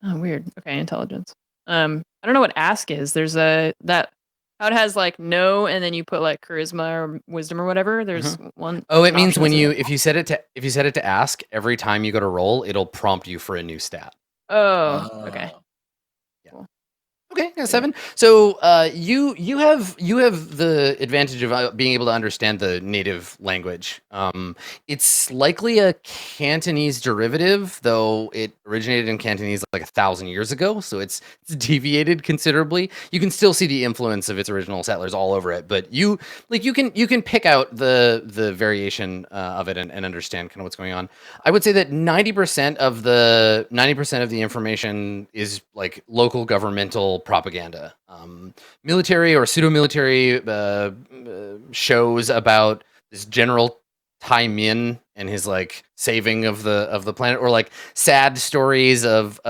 Oh, weird. Okay, intelligence. I don't know what ask is. There's how it has like no, and then you put like charisma or wisdom or whatever. There's one. Oh, it means when if you set it to ask, every time you go to roll, it'll prompt you for a new stat. Oh, okay. Yeah. Cool. Okay, yeah, 7. So you have the advantage of being able to understand the native language. It's likely a Cantonese derivative, though it originated in Cantonese like 1,000 years ago, so it's deviated considerably. You can still see the influence of its original settlers all over it, but you can pick out the variation of it and understand kind of what's going on. I would say that 90% of the information is like local governmental propaganda, military or pseudo-military shows about this general Tai Min and his like saving of the planet, or like sad stories of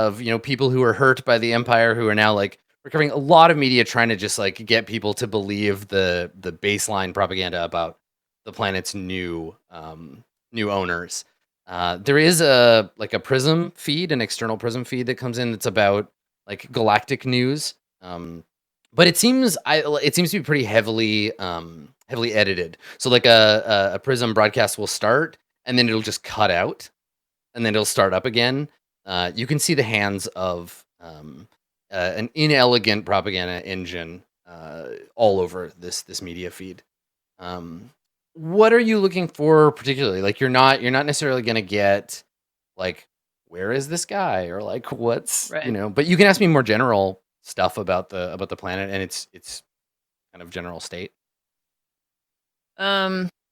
people who were hurt by the empire who are now like recovering. A lot of media trying to just like get people to believe the baseline propaganda about the planet's new owners. There is a Prism feed, an external Prism feed that comes in that's about like galactic news. But it seems to be pretty heavily edited. So like a Prism broadcast will start and then it'll just cut out and then it'll start up again. You can see the hands of an inelegant propaganda engine all over this media feed. What are you looking for particularly? Like you're not necessarily going to get like, where is this guy, or like what's Right. but you can ask me more general stuff about the planet and its kind of general state.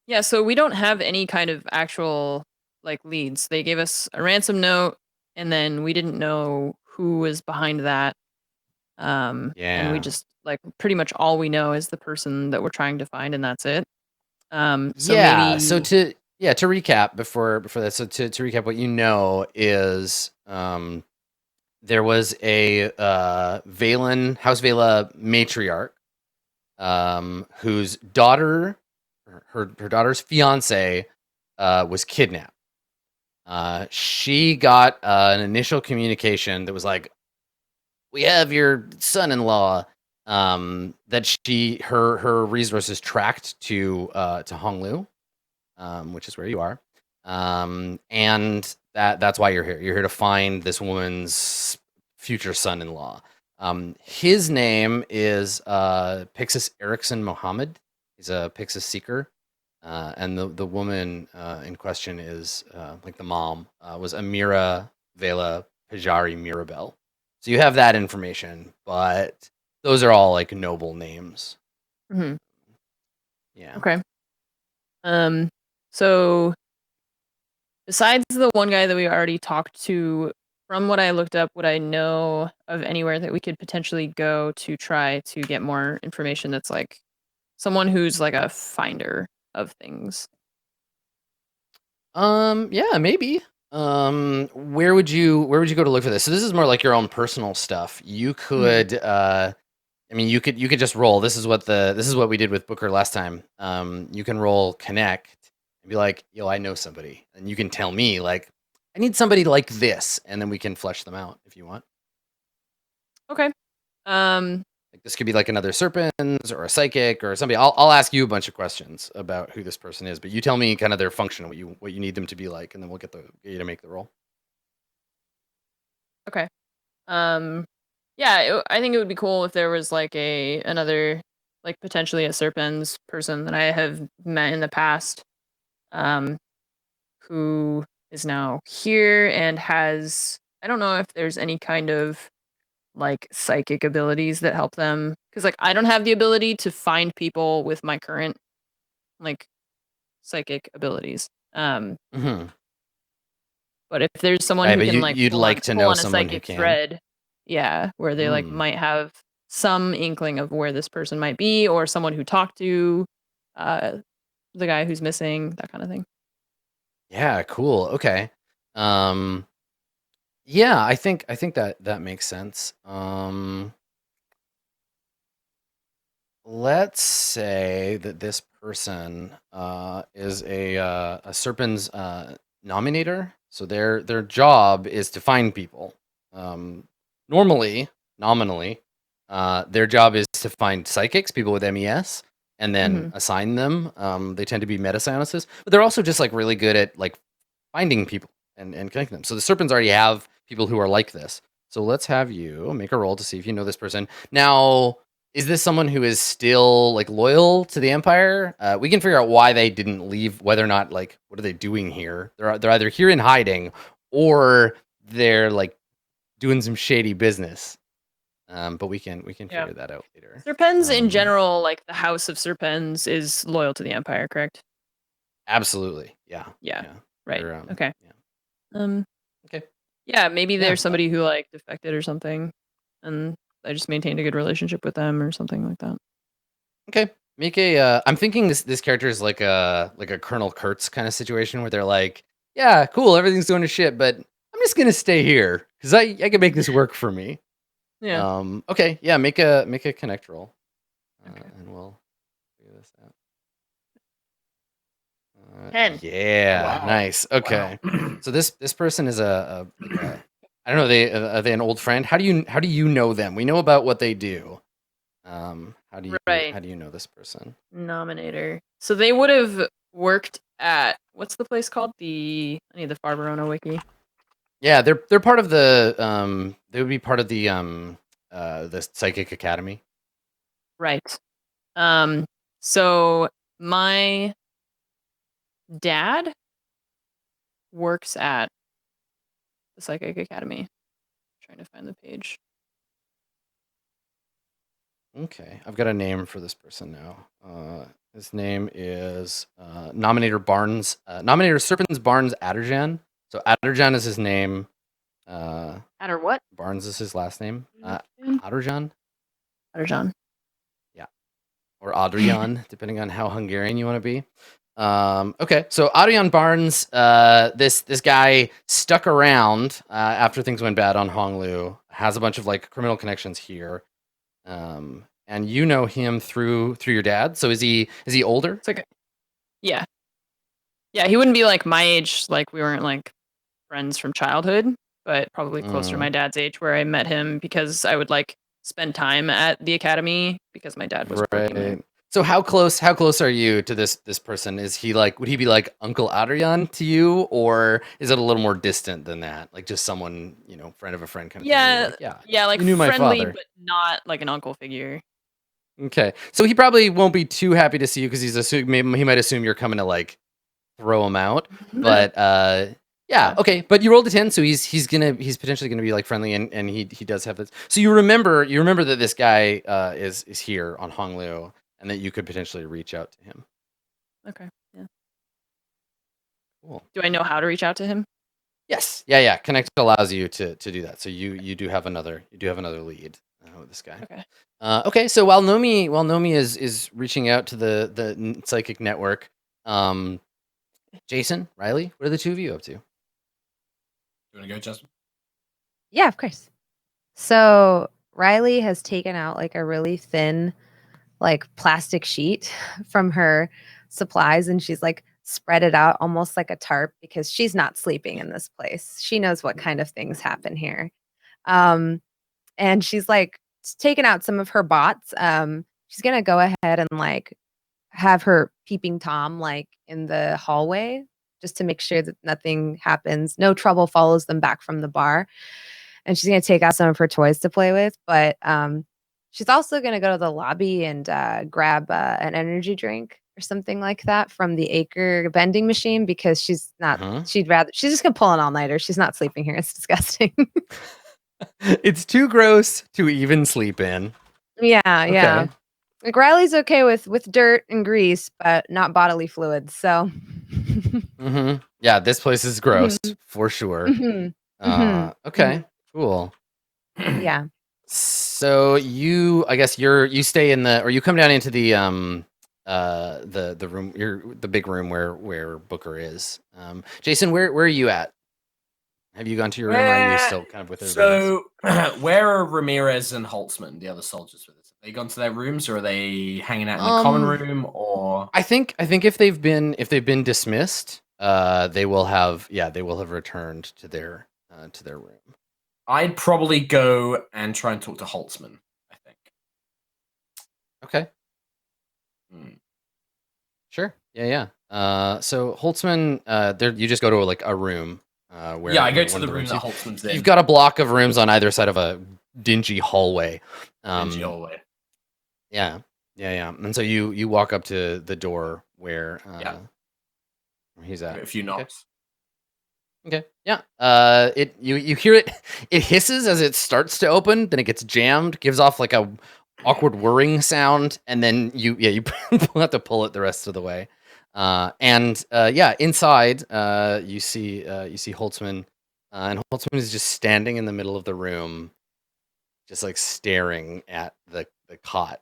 Yeah, so we don't have any kind of actual like leads. They gave us a ransom note and then we didn't know who was behind that. And we Yeah. just like pretty much all we know is the person that we're trying to find and that's it. So Yeah. So maybe to recap before that, so to recap, what you know is there was a House Vela matriarch whose daughter, her daughter's fiance, was kidnapped. She got an initial communication that was like, "We have your son-in-law." That her resources tracked to Honglu, which is where you are, and that's why you're here. You're here to find this woman's future son-in-law. His name is Pixis Erickson Mohammed. He's a Pixis seeker, and the woman in question is like the mom was Amira Vela Pajari Mirabel. So you have that information, but those are all like noble names. Mhm. Yeah. Okay. So besides the one guy that we already talked to, from what I looked up, would I know of anywhere that we could potentially go to try to get more information that's like someone who's like a finder of things? Yeah, maybe. Where would you go to look for this? So this is more like your own personal stuff. You could I mean, you could just roll. This is what we did with Booker last time. You can roll connect and be like, "Yo, I know somebody," and you can tell me like, "I need somebody like this," and then we can flesh them out if you want. Okay. Like this could be like another Serpens or a psychic or somebody. I'll ask you a bunch of questions about who this person is, but you tell me kind of their function, what you need them to be like, and then we'll get you to make the roll. Okay. Yeah, I think it would be cool if there was like another like potentially a Serpens person that I have met in the past, who is now here and has, I don't know if there's any kind of like psychic abilities that help them, because like I don't have the ability to find people with my current like psychic abilities. Mm-hmm. But if there's someone Right, who but can like you'd like to pull know on a someone who psychic can. thread, yeah, where they like might have some inkling of where this person might be, or someone who talked to the guy who's missing, that kind of thing. Yeah, cool. Okay. Yeah, I think that makes sense. Let's say that this person is a Serpens nominator. So their job is to find people. Normally, nominally, their job is to find psychics, people with MES, and then assign them. They tend to be meta psionists, but they're also just like really good at like finding people and connecting them. So the Serpents already have people who are like this. So let's have you make a roll to see if you know this person. Now, is this someone who is still like loyal to the Empire? We can figure out why they didn't leave, whether or not like what are they doing here? They're either here in hiding or they're like doing some shady business. But we can figure that out later. Serpens in general, like the House of Serpens, is loyal to the Empire, correct? Absolutely. Yeah. Right. They're, okay. Yeah. Okay. Yeah, maybe there's somebody who like defected or something, and I just maintained a good relationship with them or something like that. Okay. Make a. I'm thinking this character is like a Colonel Kurtz kind of situation where they're like, yeah, cool, everything's going to shit, but I'm just gonna stay here because I can make this work for me. Yeah. Okay. Yeah. Make a connect roll, and we'll figure this out. 10. Yeah. Wow. Nice. Okay. Wow. So this person is a I don't know. Are they an old friend? How do you know them? We know about what they do. How do you know this person? Nominator. So they would have worked at what's the place called? I need the Verona wiki. Yeah, they're part of the they would be part of the Psychic Academy. Right. So my dad works at the Psychic Academy. Trying to find the page. Okay, I've got a name for this person now. His name is Nominator Barnes. Nominator Serpens Barnes Adderjan. So Adderjan is his name. Adder what? Barnes is his last name. Adderjan. Adderjan. Yeah, or Adrian, depending on how Hungarian you want to be. Okay, so Adrian Barnes, this guy stuck around after things went bad on Honglu. Has a bunch of like criminal connections here. And you know him through your dad. So is he older? It's like, yeah, he wouldn't be like my age. Like we weren't like friends from childhood, but probably closer to my dad's age, where I met him because I would like spend time at the academy because my dad was working there. So how close are you to this person? Is he like, would he be like Uncle Adrian to you, or is it a little more distant than that? Like just someone, friend of a friend kind of thing? Yeah, like you knew friendly, my father, but not like an uncle figure. Okay, so he probably won't be too happy to see you because he might assume you're coming to like throw him out. But yeah, okay. But you rolled a 10, so he's potentially gonna be like friendly, and he does have this. So you remember that this guy is here on Honglu, and that you could potentially reach out to him. Okay. Yeah. Cool. Do I know how to reach out to him? Yes. Yeah. Connect allows you to do that. So you do have another lead with this guy. Okay. Okay. So while Nomi is reaching out to the psychic network, Jason, Riley, what are the two of you up to? You want to go, Justin? Yeah, of course. So Riley has taken out like a really thin, like plastic sheet from her supplies, and she's like spread it out almost like a tarp because she's not sleeping in this place. She knows what kind of things happen here. And she's like taken out some of her bots. She's gonna go ahead and like have her peeping Tom like in the hallway just to make sure that nothing happens. No trouble follows them back from the bar. And she's going to take out some of her toys to play with. But she's also going to go to the lobby and grab an energy drink or something like that from the Acre vending machine because she's not, she's just going to pull an all-nighter. She's not sleeping here. It's disgusting. It's too gross to even sleep in. Yeah. Like Riley's okay with dirt and grease, but not bodily fluids. So, yeah, this place is gross for sure. Okay, cool. Yeah. So I guess you stay in or you come down into the room, the big room where Booker is. Jason, where are you at? Have you gone to your room, or are you still kind of with everybody else? So, where are Ramirez and Holtzman, the other soldiers with us? Have they gone to their rooms, or are they hanging out in the common room? Or I think if they've been dismissed, they will have returned to their room. I'd probably go and try and talk to Holtzman, I think. Okay. Sure. Yeah. So Holtzman, you just go to like a room. Where Yeah, I go one to of the room rooms. that Holtzman's in. You've got a block of rooms on either side of a dingy hallway. Dingy hallway. Yeah. And so you walk up to the door where where he's at. Give it a few knocks. Okay. Yeah. You hear it. It hisses as it starts to open. Then it gets jammed. Gives off like a awkward whirring sound, and then you have to pull it the rest of the way. Inside you see Holtzman, and Holtzman is just standing in the middle of the room, just like staring at the cot.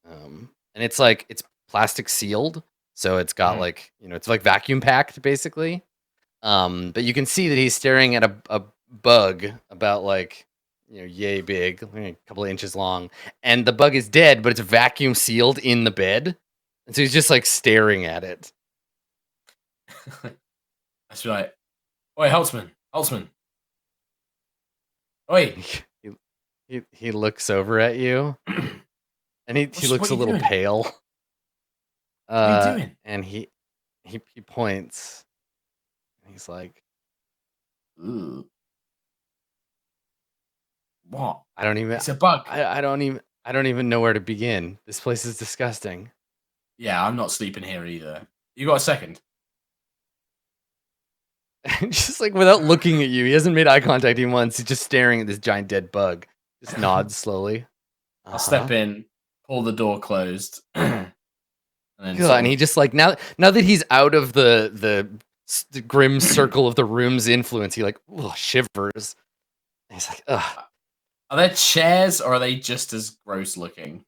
And it's like it's plastic sealed, so it's got like it's like vacuum packed basically. But you can see that he's staring at a bug about like yay big, a couple of inches long, and the bug is dead, but it's vacuum sealed in the bed, and so he's just like staring at it. That's right. Oi, Holtzman. Oi. He looks over at you, and he looks a little pale. What are you doing? And he points. And he's like, "Ooh. What? I don't even. It's a bug. I don't even know where to begin. This place is disgusting." Yeah, I'm not sleeping here either. You got a second? Just like without looking at you, he hasn't made eye contact even once. He's just staring at this giant dead bug. Just nods slowly. I'll step in, pull the door closed, and he just like now that he's out of the grim circle of the room's influence, he like shivers. He's like, ugh. Are there chairs, or are they just as gross looking?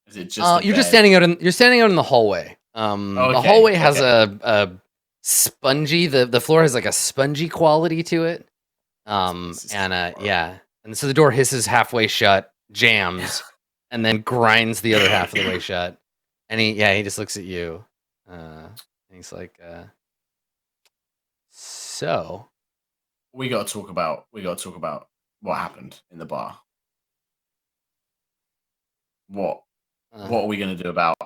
Is it just? You're standing out in the hallway. The hallway has a spongy. The floor has like a spongy quality to it. And so the door hisses halfway shut, jams, and then grinds the other half of the way shut. And he just looks at you. And he's like, so we got to talk about what happened in the bar. What are we gonna do about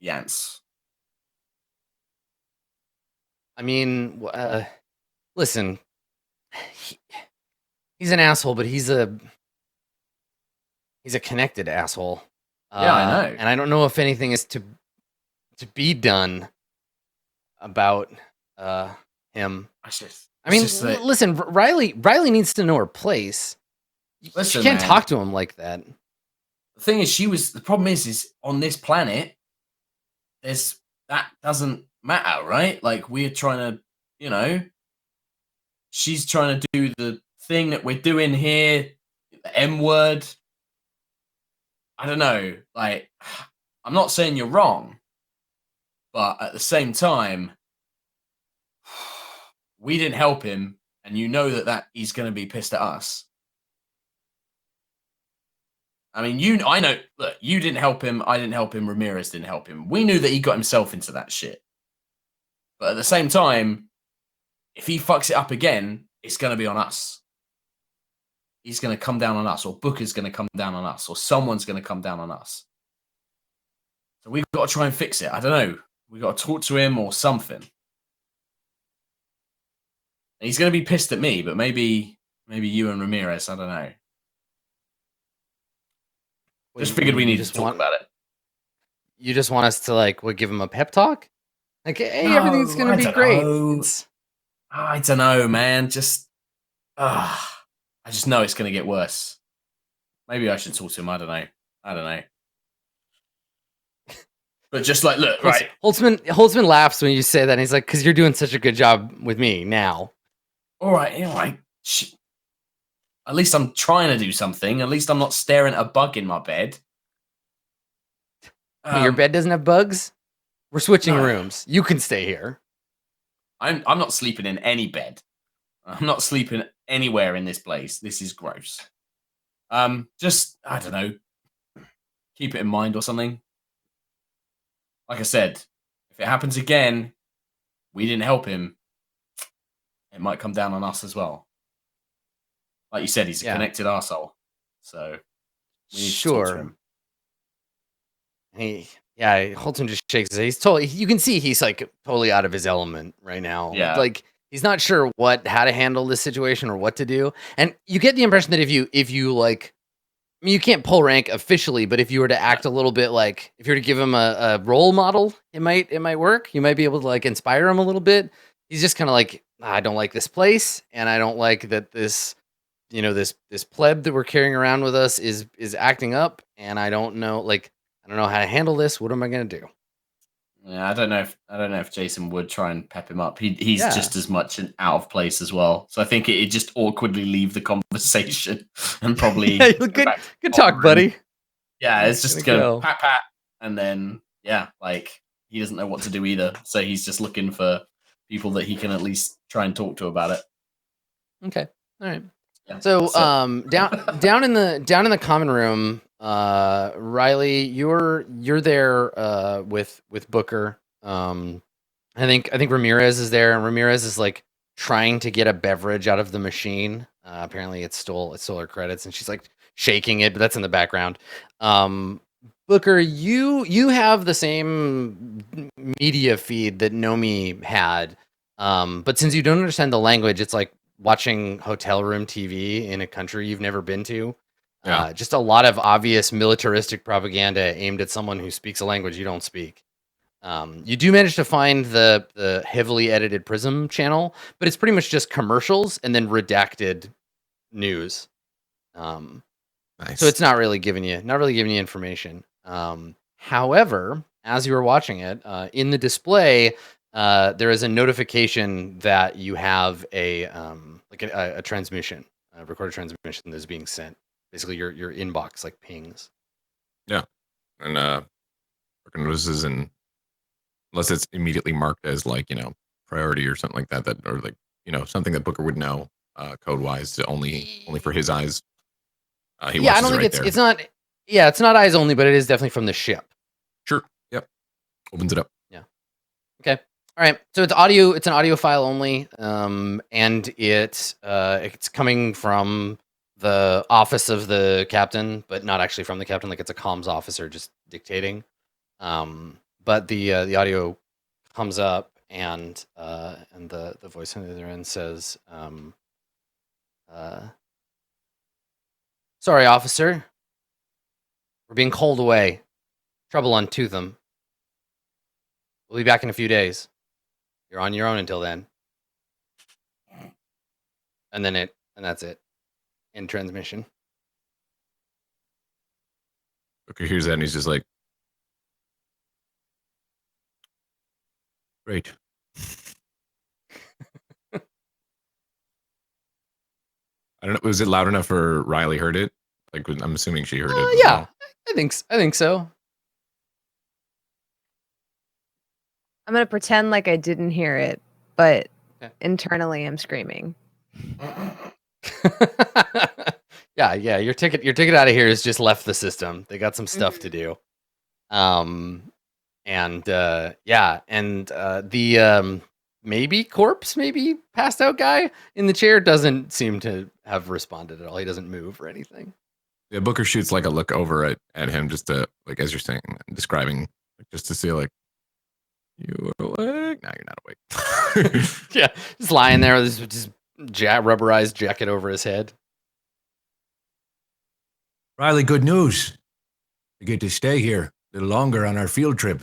Yance? I mean, listen, he's an asshole, but he's a connected asshole. Yeah, I know. And I don't know if anything is to be done about him. Listen, Riley needs to know her place. Listen, you can't talk to him like that. The thing is, the problem is on this planet, that doesn't matter, right? Like, we're trying to, she's trying to do the thing that we're doing here, the M word. I don't know. Like, I'm not saying you're wrong, but at the same time, we didn't help him, and you know that he's going to be pissed at us. I mean, I know, look, you didn't help him, I didn't help him, Ramirez didn't help him. We knew that he got himself into that shit. But at the same time, if he fucks it up again, it's going to be on us. He's going to come down on us, or Booker's going to come down on us, or someone's going to come down on us. So we've got to try and fix it. I don't know. We've got to talk to him or something. And he's going to be pissed at me, but maybe you and Ramirez, I don't know. Just figured we need to talk about it. You just want us to like give him a pep talk? Like, hey, everything's gonna be great. I don't know, man. I just know it's gonna get worse. Maybe I should talk to him. I don't know. But just like, look, right. Holtzman laughs when you say that. And he's like, because you're doing such a good job with me now. All right. At least I'm trying to do something. At least I'm not staring at a bug in my bed. Your bed doesn't have bugs? We're switching rooms. You can stay here. I'm not sleeping in any bed. I'm not sleeping anywhere in this place. This is gross. Just, I don't know. Keep it in mind or something. Like I said, if it happens again, we didn't help him. It might come down on us as well. Like you said, he's a connected arsehole. So we need to talk to him. Holton just shakes his head. You can see he's like totally out of his element right now. Yeah. Like he's not sure how to handle this situation or what to do. And you get the impression that if you like, I mean, you can't pull rank officially, but if you were to act a little bit like, if you were to give him a role model, it might work. You might be able to like inspire him a little bit. He's just kind of like, I don't like this place, and I don't like that this, this pleb that we're carrying around with us is acting up, and I don't know how to handle this. What am I gonna do? Yeah, I don't know if Jason would try and pep him up. He's Yeah. just as much out of place as well. So I think it just awkwardly leave the conversation and probably Yeah, good talk, buddy. Yeah, it's just Gonna gonna go. pat, and then like he doesn't know what to do either. So he's just looking for people that he can at least try and talk to about it. Okay, all right. Yeah. So down in the common room, Riley, you're there with Booker. I think Ramirez is there, and Ramirez is like trying to get a beverage out of the machine. Apparently it stole her credits, and she's like shaking it, but that's in the background. Booker, you have the same media feed that Nomi had, but since you don't understand the language, it's like watching hotel room TV in a country you've never been to. Yeah. Just a lot of obvious militaristic propaganda aimed at someone who speaks a language you don't speak. You do manage to find the heavily edited Prism channel, but it's pretty much just commercials and then redacted news. Nice. So it's not really giving you information. However, as you were watching it, in the display, there is a notification that you have a transmission, a recorded transmission that is being sent. Basically, your inbox like pings. Yeah, and Booker notices, and unless it's immediately marked as like priority or something like that, or like something that Booker would know code wise to only for his eyes. I don't think it's not. Yeah, it's not eyes only, but it is definitely from the ship. Sure. Yep. Opens it up. Yeah. Okay. All right. So it's audio. It's an audio file only, and it's coming from the office of the captain, but not actually from the captain. Like it's a comms officer just dictating. But the audio comes up, and the voice on the other end says, "Sorry, officer. We're being called away. Trouble on Tootham. We'll be back in a few days. You're on your own until then." And that's it. End transmission. Booker hears that and he's just like, Great. I don't know. Was it loud enough for Riley heard it? Like, I'm assuming she heard it. as Yeah, well. I think so. I'm gonna pretend like I didn't hear it, but Okay. internally I'm screaming. yeah. Your ticket out of here has just left the system. They got some stuff to do. The maybe corpse, maybe passed out guy in the chair doesn't seem to have responded at all. He doesn't move or anything. Yeah, Booker shoots like a look over at him just to like as you're saying, describing, just to see like, you awake? No, you're not awake. Yeah, just lying there with his just rubberized jacket over his head. Riley, good news. We get to stay here a little longer on our field trip.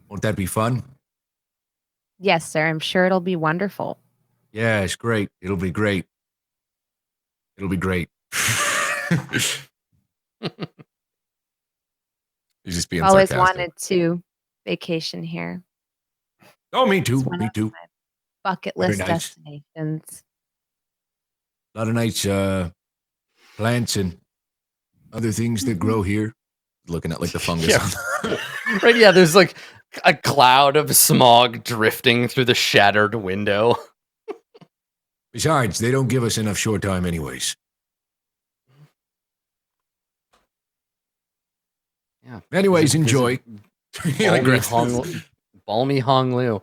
Won't that be fun? Yes, sir. I'm sure it'll be wonderful. Yeah, it's great. It'll be great. It'll be great. He's just being Always sarcastic. wanted to vacation here. Oh, me too. It's one Me of too. my bucket Very list nice. destinations. A lot of nice plants and other things that grow here. Looking at like the fungus. Yeah. Right, yeah, there's like a cloud of smog drifting through the shattered window. Besides, they don't give us enough shore time anyways. Yeah. Anyways, enjoy. Balmy Hong Lu.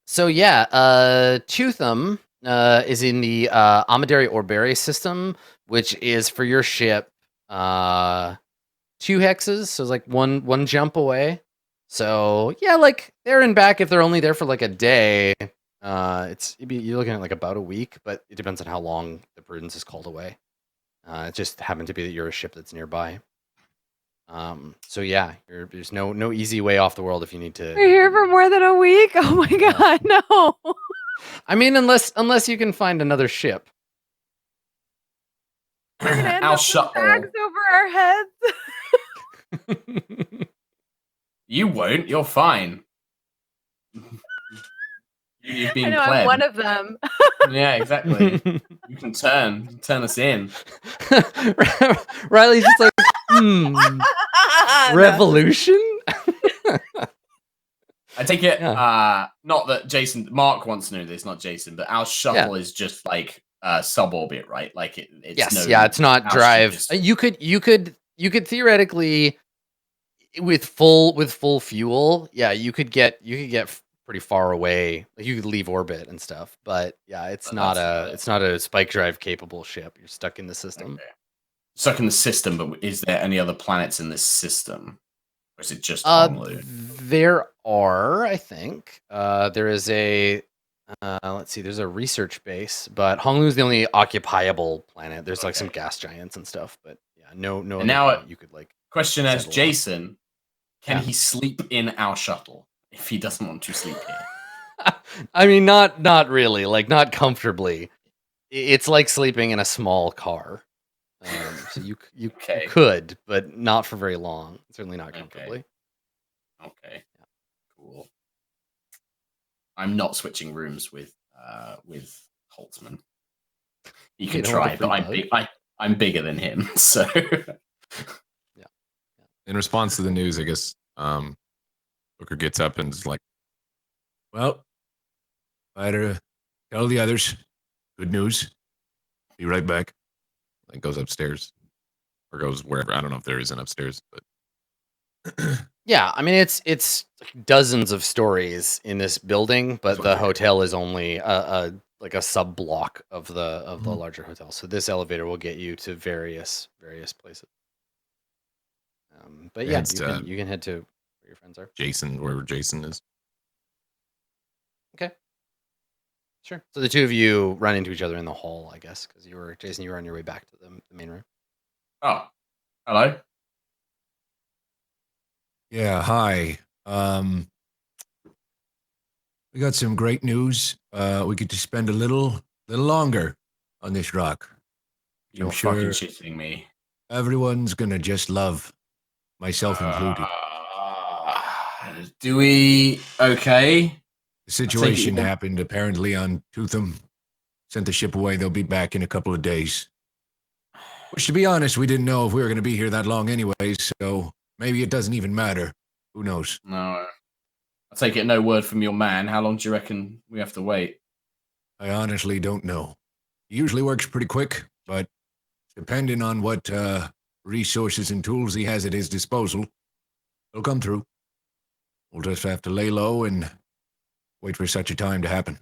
So yeah, Tootham is in the Amaderi Orberi system, which is for your ship 2 hexes, so it's like one jump away. So yeah, like there and back, if they're only there for like a day, You're looking at like about a week, but it depends on how long the Prudence is called away. It just happened to be that you're a ship that's nearby. So yeah, there's no easy way off the world if you need to. We're here for more than a week. Oh my god, no. I mean, unless you can find another ship. We're gonna end I'll up with shut bags over our heads. You won't. You're fine. You've been I know, pled. I'm one of them. Yeah, exactly. You can turn us in. Riley's just like, revolution. I take it, Yeah. not that Mark wants to know this, not Jason, but our shuttle is just like suborbit, right? Like it's it's not drive. You could theoretically, with full fuel, you could get pretty far away. Like you could leave orbit and stuff, but yeah, it's not a spike drive capable ship. You're stuck in the system. Okay. Stuck in the system, but is there any other planets in this system? Or is it just Honglu? There are, I think. There is a let's see, there's a research base, but Honglu is the only occupiable planet. There's like some gas giants and stuff, but yeah, no. And now you could like question as Jason, can Yeah. he sleep in our shuttle if he doesn't want to sleep here? I mean, not really, like not comfortably. It's like sleeping in a small car. So you Okay. could, but not for very long. Certainly not comfortably. Okay. Cool. I'm not switching rooms with Holtzman. He can don't want try, the but free bug? I'm bigger than him, so In response to the news, I guess Booker gets up and is like, Well, I'd tell the others. Good news. Be right back. like goes upstairs or goes wherever. I don't know if there is an upstairs, but Yeah, I mean it's like dozens of stories in this building, but the hotel is only a like a sub block of the larger hotel. So this elevator will get you to various places. But yeah, you can head to where your friends are. Jason, wherever Jason is. Okay, sure. So the two of you run into each other in the hall, I guess, because Jason, you were on your way back to the main room. Oh, hello. Yeah, hi. We got some great news. We get to spend a little longer on this rock. You're sure fucking shitting me. Everyone's gonna just love, myself included. Do we? Okay. The situation happened apparently on Tootham. Sent the ship away. They'll be back in a couple of days. Which, to be honest, we didn't know if we were going to be here that long anyways, so maybe it doesn't even matter. Who knows? No. I take it no word from your man. How long do you reckon we have to wait? I honestly don't know. He usually works pretty quick, but depending on what resources and tools he has at his disposal, he'll come through. We'll just have to lay low and wait for such a time to happen.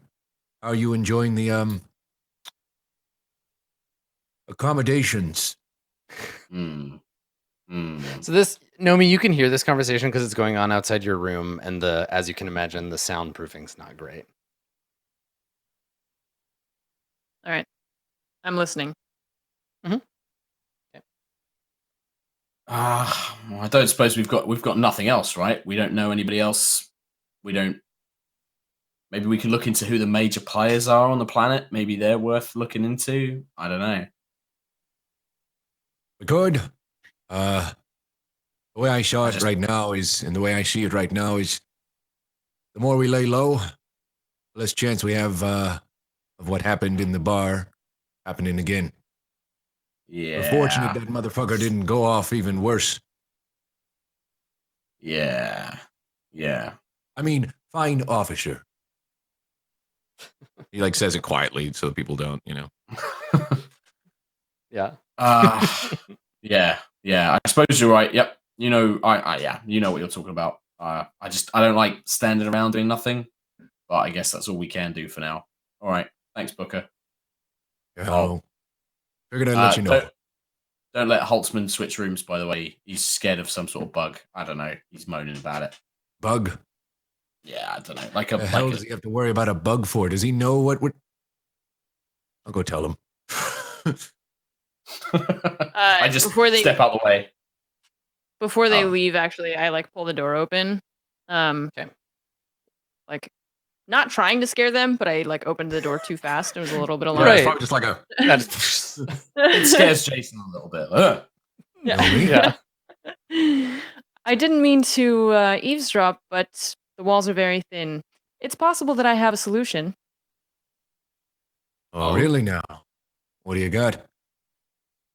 How are you enjoying the accommodations? So this, Nomi, you can hear this conversation because it's going on outside your room, and as you can imagine, the soundproofing's not great. All right, I'm listening. Okay. Well, I don't suppose we've got nothing else, right? We don't know anybody else. We don't. Maybe we can look into who the major players are on the planet. Maybe they're worth looking into. I don't know. We could. The way I saw it right now is, and the way I see it right now is, the more we lay low, the less chance we have of what happened in the bar happening again. Yeah. We're fortunate that motherfucker didn't go off even worse. Yeah. I mean, fine officer. He like says it quietly so people don't, Yeah. Yeah. I suppose you're right. Yep. You know, you know what you're talking about. I don't like standing around doing nothing, but I guess that's all we can do for now. All right. Thanks, Booker. Oh. Figured I'd let you know. Don't let Holtzman switch rooms, by the way. He's scared of some sort of bug. I don't know. He's moaning about it. Bug? Yeah, I don't know. Like The hell does he have to worry about a bug for? Does he know what would? I'll go tell him. I just before they step out the way. Before they leave, actually, I like pull the door open. Okay. Like not trying to scare them, but I like opened the door too fast. It was a little bit Yeah, alarming. it's probably just like a. It scares Jason a little bit. Ugh. Yeah. I didn't mean to eavesdrop, but the walls are very thin. It's possible that I have a solution. Oh, really now? What do you got?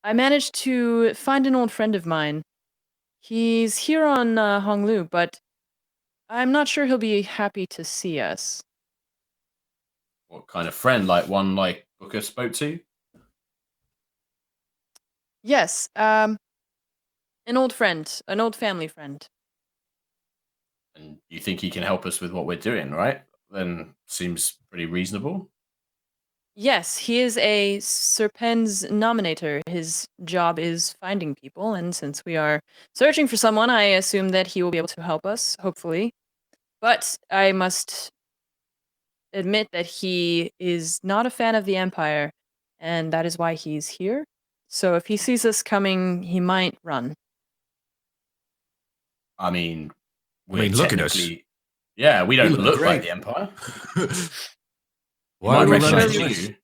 I managed to find an old friend of mine. He's here on Honglu, but I'm not sure he'll be happy to see us. What kind of friend? Like one like Booker spoke to? Yes, an old friend, an old family friend. And you think he can help us with what we're doing, right? Then seems pretty reasonable. Yes, he is a Serpens nominator. His job is finding people, and since we are searching for someone, I assume that he will be able to help us, hopefully. But I must admit that he is not a fan of the Empire, and that is why he's here. So if he sees us coming, he might run. I mean, look at us. Yeah, we don't look great. like the Empire. Why Might would we recognize run? you.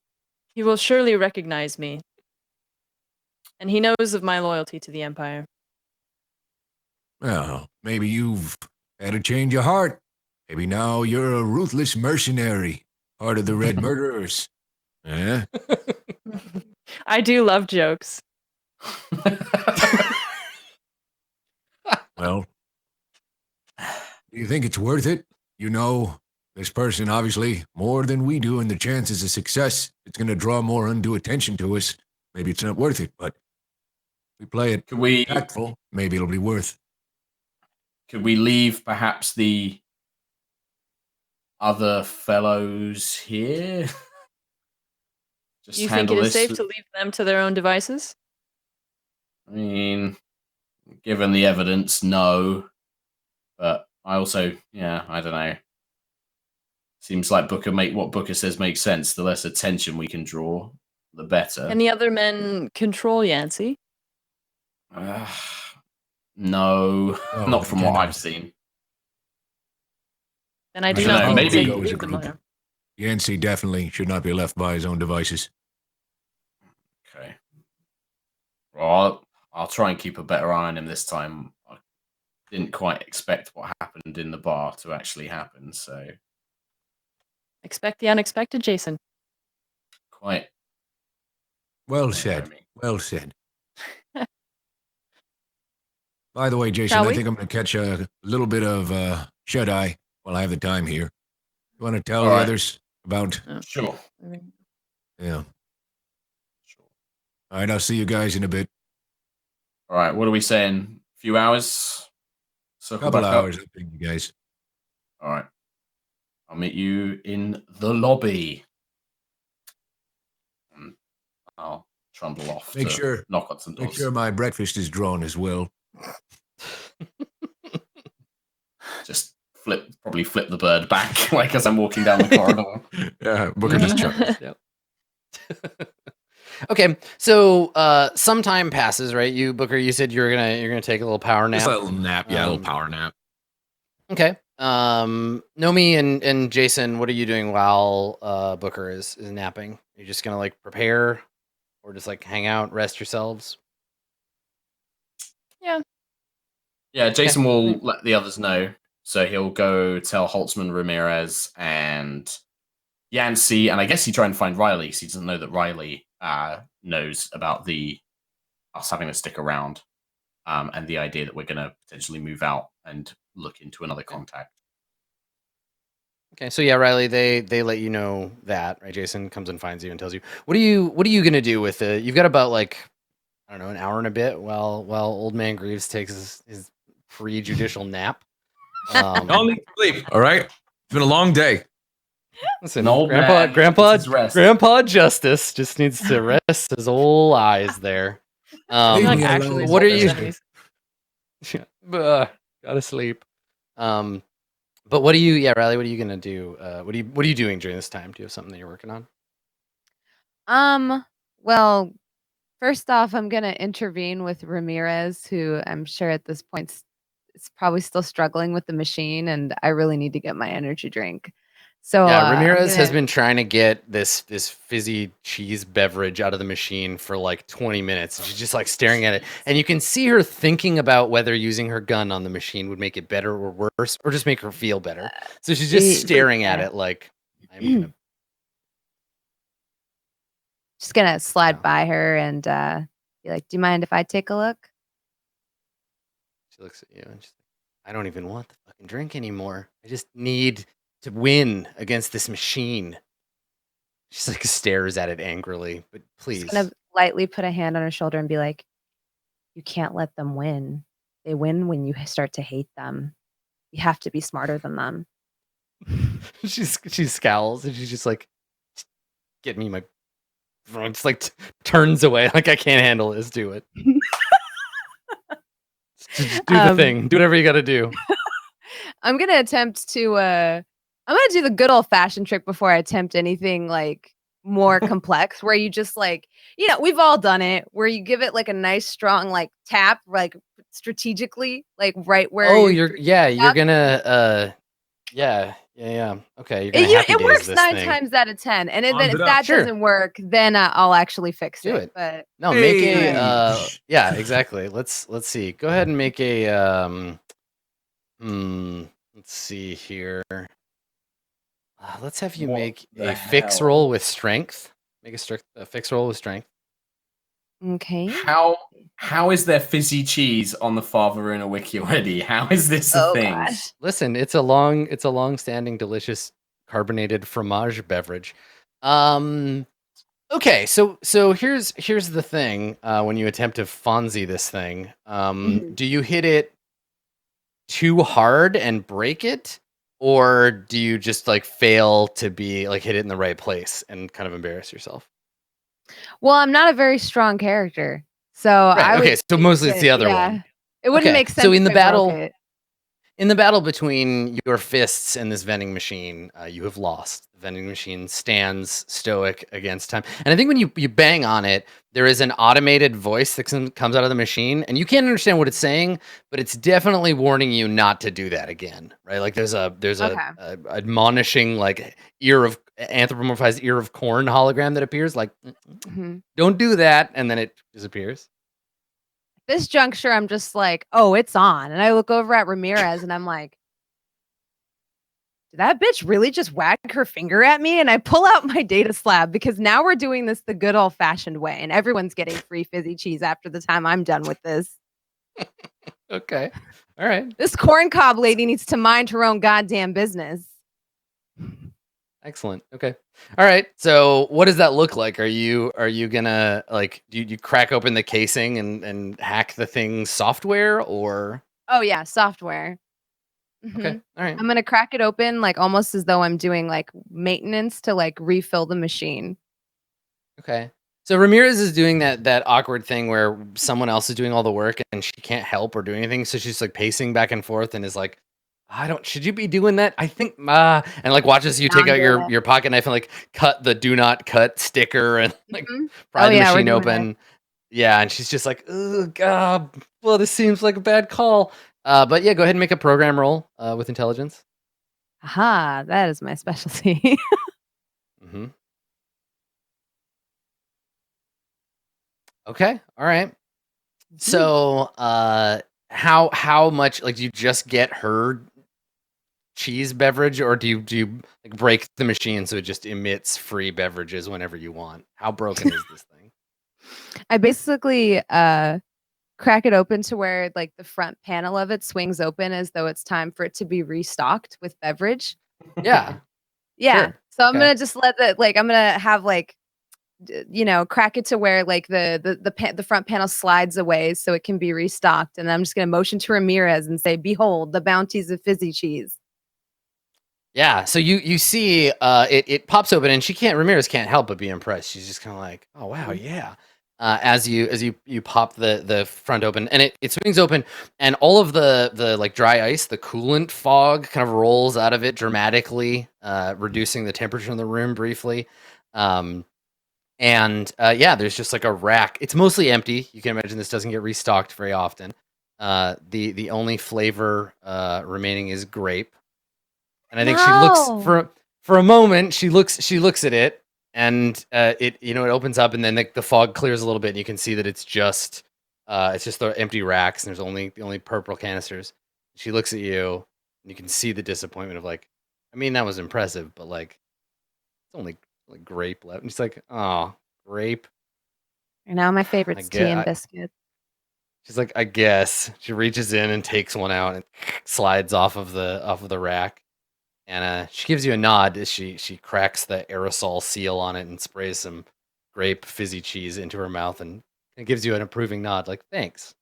He will surely recognize me. And he knows of my loyalty to the Empire. Well, maybe you've had a change of heart. Maybe now you're a ruthless mercenary, part of the Red Murderers. Eh? I do love jokes. Well, do you think it's worth it? You know, this person obviously more than we do, and the chances of success, it's going to draw more undue attention to us. Maybe it's not worth it, but if we play it Could we tactful, maybe it'll be worth. Could we leave perhaps the other fellows here? Just Do you think it handle is this. safe to leave them to their own devices? I mean, given the evidence, no. But I also, yeah, I don't know. Seems like what Booker says makes sense. The less attention we can draw, the better. Can the other men control Yancey? No, not from what I've seen. And I do don't not know, think maybe- it's safe to Go as a leave them group. there. Yancey definitely should not be left by his own devices. Okay. Well, I'll try and keep a better eye on him this time. I didn't quite expect what happened in the bar to actually happen, so Expect the unexpected, Jason. quite. Well said. Well said. By the way, Jason, Shall I we? think I'm going to catch a little bit of shut-eye while I have the time here. You want to tell All the right. others about... Sure. Yeah. Sure. All right, I'll see you guys in a bit. All right. What are we saying? A few hours? Circle Couple back up? hours, I think, you guys. All right. I'll meet you in the lobby. And I'll trundle off Make to sure- knock on some doors. Make sure my breakfast is drawn as well. Just probably flip the bird back like as I'm walking down the corridor. Yeah, Booker just chuckles. Yep. Okay, so some time passes, right? You, Booker, you said you're gonna take a little power nap. Just a little nap, yeah, a little power nap. Okay. Nomi and Jason, what are you doing while Booker is napping? Are you just gonna like prepare, or just like hang out, rest yourselves? Yeah, Jason will let the others know. So he'll go tell Holtzman, Ramirez, and Yancey, and I guess he try and find Riley because he doesn't know that Riley knows about us having to stick around, and the idea that we're going to potentially move out and look into another contact. Okay, so yeah, Riley, they let you know that, right? Jason comes and finds you and tells you, what are you gonna do with it? You've got about like, I don't know, an hour and a bit while old man Greaves takes his pre-judicial nap. Y'all need to sleep, all right? It's been a long day. Listen, An old man Grandpa needs his rest. Justice just needs to rest his old eyes there. Leave Not me actually. alone. What are his you- enemies. Gotta sleep. But what are you? Yeah, Riley. What are you gonna do? What are you doing during this time? Do you have something that you're working on? Well, first off, I'm gonna intervene with Ramirez, who I'm sure at this point is probably still struggling with the machine, and I really need to get my energy drink. So Yeah, I'm Ramirez has gonna been trying to get this fizzy cheese beverage out of the machine for like 20 minutes. And she's just like staring at it. And you can see her thinking about whether using her gun on the machine would make it better or worse, or just make her feel better. So she's just staring at it like, I'm gonna just gonna slide by her and be like, "Do you mind if I take a look?" She looks at you and she's like, I don't even want the fucking drink anymore. I just need to win against this machine. She's like stares at it angrily, but please. Just gonna lightly put a hand on her shoulder and be like, "You can't let them win. They win when you start to hate them. You have to be smarter than them." she scowls and she's just like, get me my. It's like turns away, like I can't handle this. Do it. Just do the thing. Do whatever you got to do. I'm gonna attempt to. I'm gonna do the good old fashioned trick before I attempt anything like more complex, where you just like, we've all done it, where you give it like a nice strong like tap, like strategically, like right where. Oh, you're gonna. Yeah. Okay, you're gonna it works 9 times out of 10, and then if that doesn't work, then I'll actually fix it. But no, make a yeah, exactly. Let's see. Go ahead and make a let's see here. Let's have you make a fix roll with strength. Make a fix roll with strength. Okay. How is there fizzy cheese on the Verona wiki already? How is this a thing? Gosh. Listen, it's a long-standing, delicious carbonated fromage beverage. Okay, so here's the thing. When you attempt to Fonzie this thing, do you hit it too hard and break it, or do you just like fail to be like hit it in the right place and kind of embarrass yourself? Well, I'm not a very strong character, so so mostly it's the other one. It wouldn't make sense. So in the battle, between your fists and this vending machine, you have lost. The vending machine stands stoic against time. And I think when you bang on it, there is an automated voice that comes out of the machine, and you can't understand what it's saying, but it's definitely warning you not to do that again, right? Like there's a admonishing like anthropomorphized ear of corn hologram that appears, like don't do that, and then it disappears. This juncture, I'm just like, oh, it's on. And I look over at Ramirez and I'm like, did that bitch really just whack her finger at me? And I pull out my data slab, because now we're doing this the good old fashioned way, and everyone's getting free fizzy cheese after the time I'm done with this. Okay. All right. This corn cob lady needs to mind her own goddamn business. Excellent. Okay. All right. So what does that look like? Are you gonna like do you crack open the casing and hack the thing's software, or? Oh yeah, software. Okay. All right. I'm gonna crack it open like almost as though I'm doing like maintenance to like refill the machine. Okay. So Ramirez is doing that awkward thing where someone else is doing all the work and she can't help or do anything. So she's like pacing back and forth and is like, should you be doing that? I think, and like watches you take out your pocket knife and like cut the do not cut sticker and like pry the machine open. Yeah. And she's just like, oh God, well, this seems like a bad call. But yeah, go ahead and make a program roll with intelligence. Aha, that is my specialty. Okay. All right. So, how much, like, do you just get her cheese beverage, or do you like break the machine so it just emits free beverages whenever you want? How broken is this thing? I basically crack it open to where like the front panel of it swings open as though it's time for it to be restocked with beverage. Yeah. Sure. So I'm gonna just let that, like, I'm gonna have like, crack it to where like the front panel slides away so it can be restocked, and I'm just gonna motion to Ramirez and say, "Behold, the bounties of fizzy cheese." Yeah. So you see, it pops open, and Ramirez can't help but be impressed. She's just kind of like, "Oh wow, yeah." as you pop the front open, and it swings open, and all of the like dry ice, the coolant fog kind of rolls out of it dramatically, reducing the temperature in the room briefly. Yeah, there's just like a rack. It's mostly empty. You can imagine this doesn't get restocked very often. The only flavor remaining is grape. And I think she looks for a moment, she looks at it, and it opens up, and then the fog clears a little bit, and you can see that it's just the empty racks, and there's the only purple canisters. She looks at you, and you can see the disappointment of like, I mean, that was impressive, but like, it's only like grape left. And she's like, oh, grape. And now my favorite's tea and biscuits. She's like, I guess. She reaches in and takes one out and slides off of the rack. And she gives you a nod as she cracks the aerosol seal on it and sprays some grape fizzy cheese into her mouth, and it gives you an approving nod, like, thanks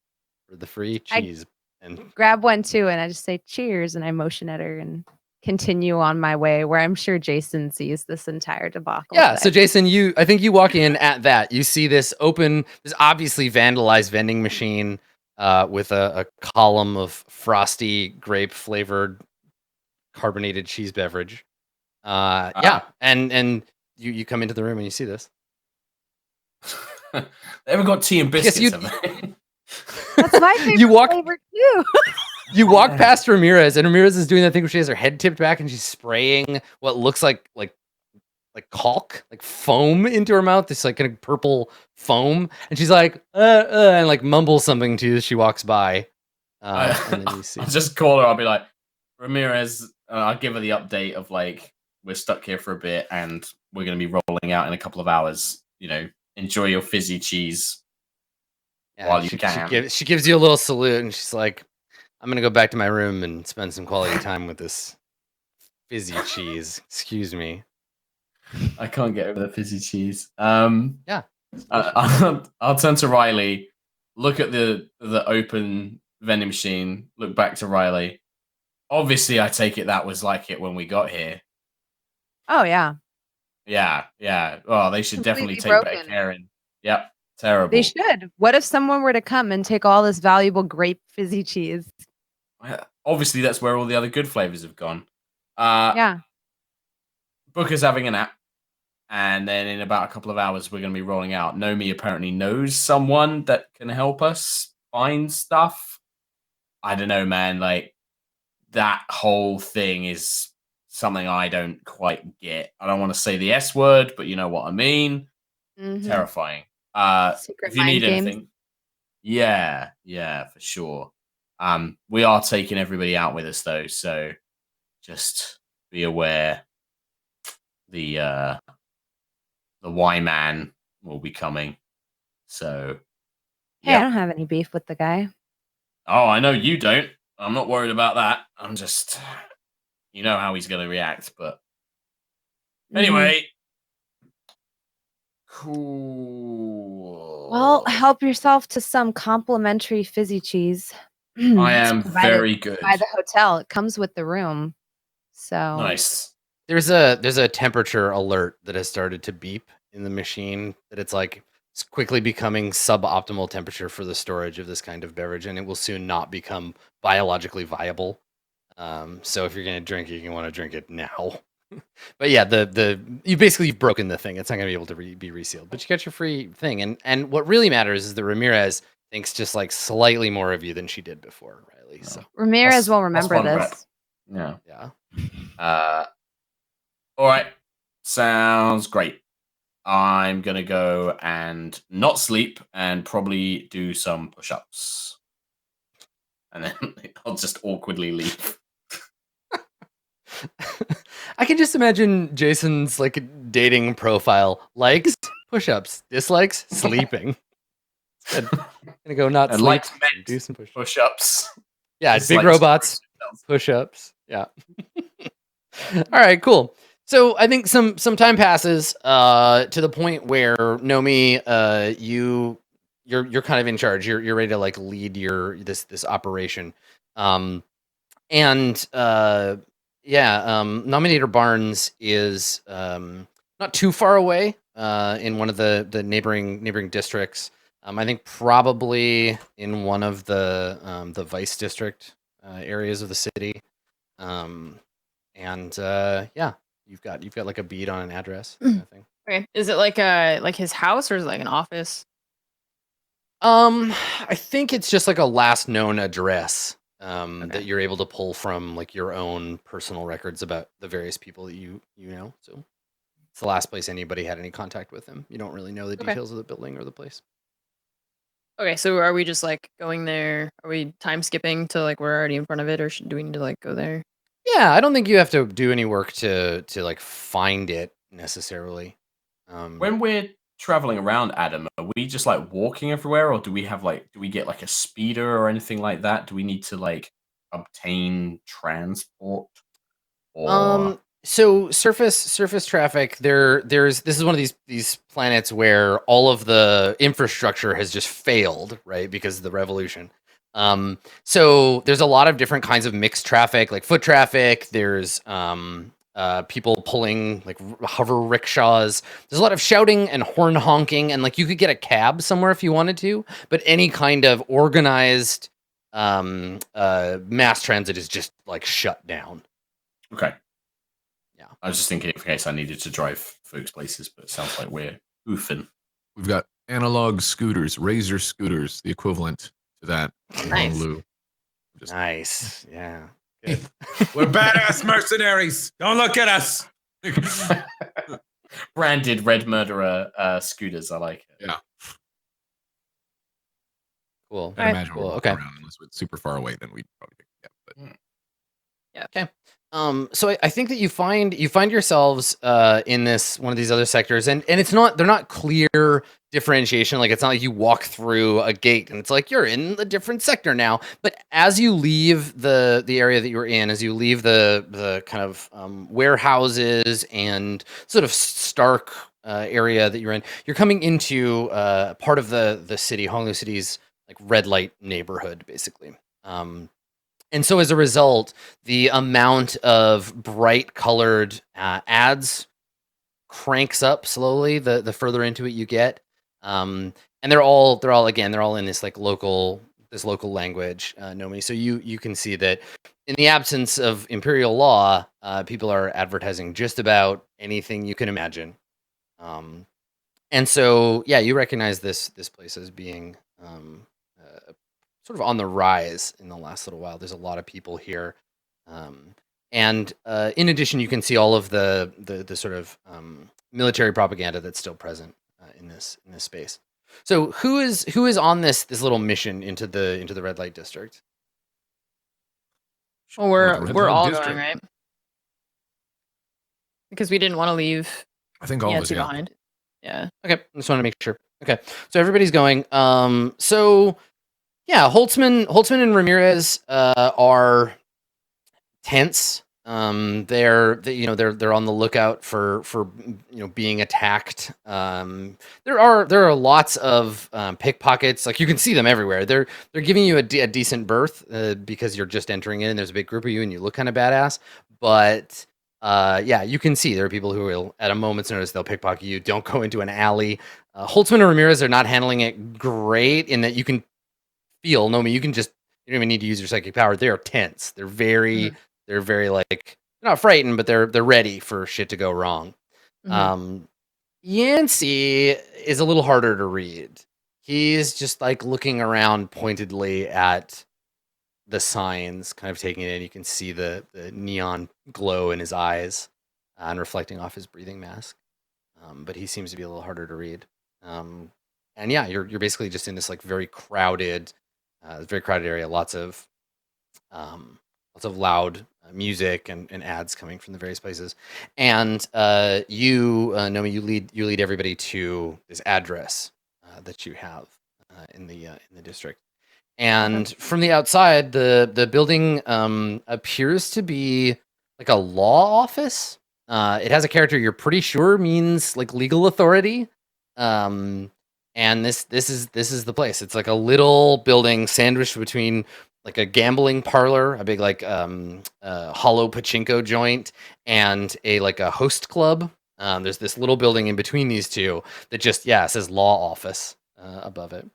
for the free cheese. And grab one too, and I just say cheers, and I motion at her and continue on my way, where I'm sure Jason sees this entire debacle. Yeah, so Jason, I think you walk in at that. You see this obviously vandalized vending machine with a column of frosty grape flavored carbonated cheese beverage. Yeah, and you come into the room and you see this. They haven't got tea and biscuits, have they? That's my favorite flavor too. You walk past Ramirez, and Ramirez is doing that thing where she has her head tipped back and she's spraying what looks like caulk, like foam into her mouth, this like kind of purple foam, and she's like, and like mumbles something to you as she walks by. And then you see. I'll just call her. I'll be like, Ramirez. I'll give her the update of like, we're stuck here for a bit, and we're going to be rolling out in a couple of hours. Enjoy your fizzy cheese while you can. She gives you a little salute, and she's like, I'm going to go back to my room and spend some quality time with this fizzy cheese. Excuse me. I can't get over the fizzy cheese. Yeah. I'll turn to Riley, look at the open vending machine, look back to Riley. Obviously, I take it that was like it when we got here. Oh, yeah. Yeah. Oh, they should definitely take better care in. Yep. Terrible. They should. What if someone were to come and take all this valuable grape fizzy cheese? Obviously, that's where all the other good flavors have gone. Yeah. Booker's having a nap, and then in about a couple of hours, we're going to be rolling out. Nomi apparently knows someone that can help us find stuff. I don't know, man. Like, that whole thing is something I don't quite get. I don't want to say the S word, but you know what I mean. Mm-hmm. Terrifying. Secret if you need anything, yeah, for sure. We are taking everybody out with us though, so just be aware. The Y man will be coming. So hey, I don't have any beef with the guy. Oh, I know you don't. I'm not worried about that. I'm just, you know how he's going to react, but anyway. Cool. Well, help yourself to some complimentary fizzy cheese. I am very good. By the hotel, it comes with the room. So nice. There's a temperature alert that has started to beep in the machine that it's quickly becoming suboptimal temperature for the storage of this kind of beverage, and it will soon not become biologically viable. So if you're going to drink it, you're going to want to drink it now. But yeah, you've broken the thing. It's not going to be able to be resealed, but you got your free thing. And what really matters is that Ramirez thinks just like slightly more of you than she did before, Riley. So Ramirez will remember this. Yeah. All right. Sounds great. I'm going to go and not sleep and probably do some push-ups. And then I'll just awkwardly leave. I can just imagine Jason's dating profile: likes push-ups, dislikes sleeping. I'm gonna go not sleep, likes do some push-ups. Yeah, big robots, push-ups. Yeah. All right, cool. So I think some time passes to the point where Nomi, you're kind of in charge. You're ready to lead this operation. Nominator Barnes is not too far away. in one of the neighboring districts. I think probably in one of the Vice District areas of the city. Yeah, you've got like a bead on an address kind of thing. Okay. Is it like his house or is it like an office? I think it's just like a last known address that you're able to pull from like your own personal records about the various people that you know. So it's the last place anybody had any contact with him. You don't really know the details of the building or the place. Okay, so are we just like going there? Are we time skipping to like we're already in front of it, or do we need to like go there? Yeah, I don't think you have to do any work to like find it necessarily. When we're traveling around, Adam, are we just like walking everywhere, or do we get like a speeder or anything like that? Do we need to like obtain transport? Or So surface traffic, this is one of these planets where all of the infrastructure has just failed, right? Because of the revolution. So there's a lot of different kinds of mixed traffic, like foot traffic. There's people pulling like hover rickshaws. There's a lot of shouting and horn honking, and like you could get a cab somewhere if you wanted to, but any kind of organized mass transit is just like shut down. Okay. Yeah. I was just thinking in case I needed to drive folks places, but it sounds like we're oofing. We've got analog scooters, razor scooters, the equivalent to that. Nice. Nice. Yeah. Good. We're badass mercenaries. Don't look at us. Branded Red Murderer scooters. I like it. Yeah. Cool. I imagine cool. we're walking Okay. around unless it's super far away, then we'd probably pick it up. But Okay. So I think that you find yourselves in this one of these other sectors, and they're not clear differentiation. Like it's not like you walk through a gate and it's like you're in a different sector now. But as you leave the area that you were in, as you leave the kind of warehouses and sort of stark area that you're in, you're coming into part of the city, Honolulu City's like red light neighborhood, basically. And so as a result, the amount of bright colored ads cranks up slowly the further into it you get. And they're all in this like local language, Nomi. So you can see that in the absence of imperial law, people are advertising just about anything you can imagine. And so yeah, you recognize this place as being sort of on the rise in the last little while. There's a lot of people here. And in addition, you can see all of the sort of military propaganda that's still present in this space. So who is on this little mission into the red light district? Well, we're all going, right? Because we didn't want to leave I think all of us behind. Yeah. Okay, I just want to make sure. Okay, so everybody's going. So yeah, Holtzman and Ramirez are tense. They're on the lookout for being attacked. There are lots of pickpockets. Like you can see them everywhere. They're giving you a decent berth because you're just entering in and there's a big group of you and you look kind of badass. But yeah, you can see there are people who will at a moment's notice they'll pickpocket you. Don't go into an alley. Holtzman and Ramirez are not handling it great in that you can feel, Nomi, you don't even need to use your psychic power. They're tense. They're very like, they're not frightened, but they're ready for shit to go wrong. Yancey is a little harder to read. He's just like looking around pointedly at the signs, kind of taking it in. You can see the neon glow in his eyes and reflecting off his breathing mask. But he seems to be a little harder to read. And yeah, you're basically just in this like very crowded area. Lots of loud music and ads coming from the various places. And you, Nomi, you lead everybody to this address that you have in the district. And from the outside, the building appears to be like a law office. It has a character you're pretty sure means like legal authority. And this is the place. It's like a little building sandwiched between like a gambling parlor, a big like hollow pachinko joint, and a host club There's this little building in between these two that just says law office above it.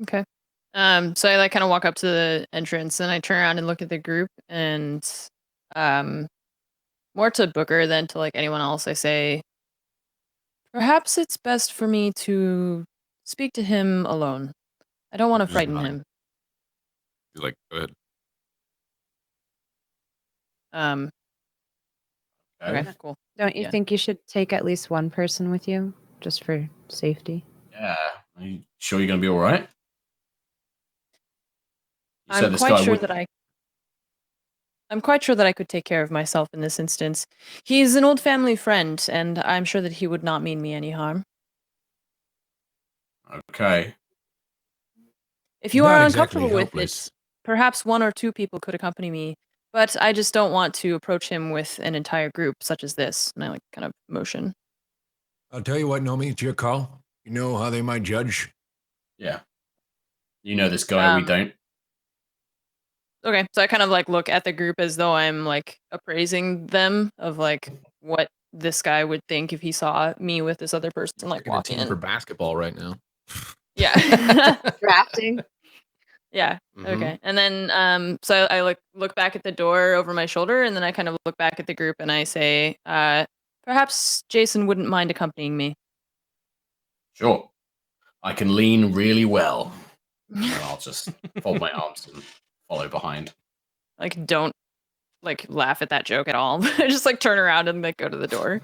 Okay. So I like kind of walk up to the entrance and I turn around and look at the group and more to Booker than to like anyone else, I say, perhaps it's best for me to speak to him alone. I don't want to frighten him. He's like, go ahead. Okay, cool. Don't you think you should take at least one person with you, just for safety? Yeah. Are you sure you're going to be all right? I'm quite sure that I could take care of myself in this instance. He's an old family friend, and I'm sure that he would not mean me any harm. Okay. If you are uncomfortable with it, perhaps one or two people could accompany me, but I just don't want to approach him with an entire group such as this. And I like kind of motion. I'll tell you what, Nomi, it's your call. You know how they might judge? Yeah. You know this guy, we don't. Okay, so I kind of like look at the group as though I'm like appraising them of like what this guy would think if he saw me with this other person like walking in. For basketball right now. Yeah. Drafting. Yeah. Okay. And then so I look back at the door over my shoulder and then I kind of look back at the group and I say, perhaps Jason wouldn't mind accompanying me. Sure. I can lean really well. And I'll just fold my arms and follow behind. Like don't like laugh at that joke at all. Just like turn around and like go to the door.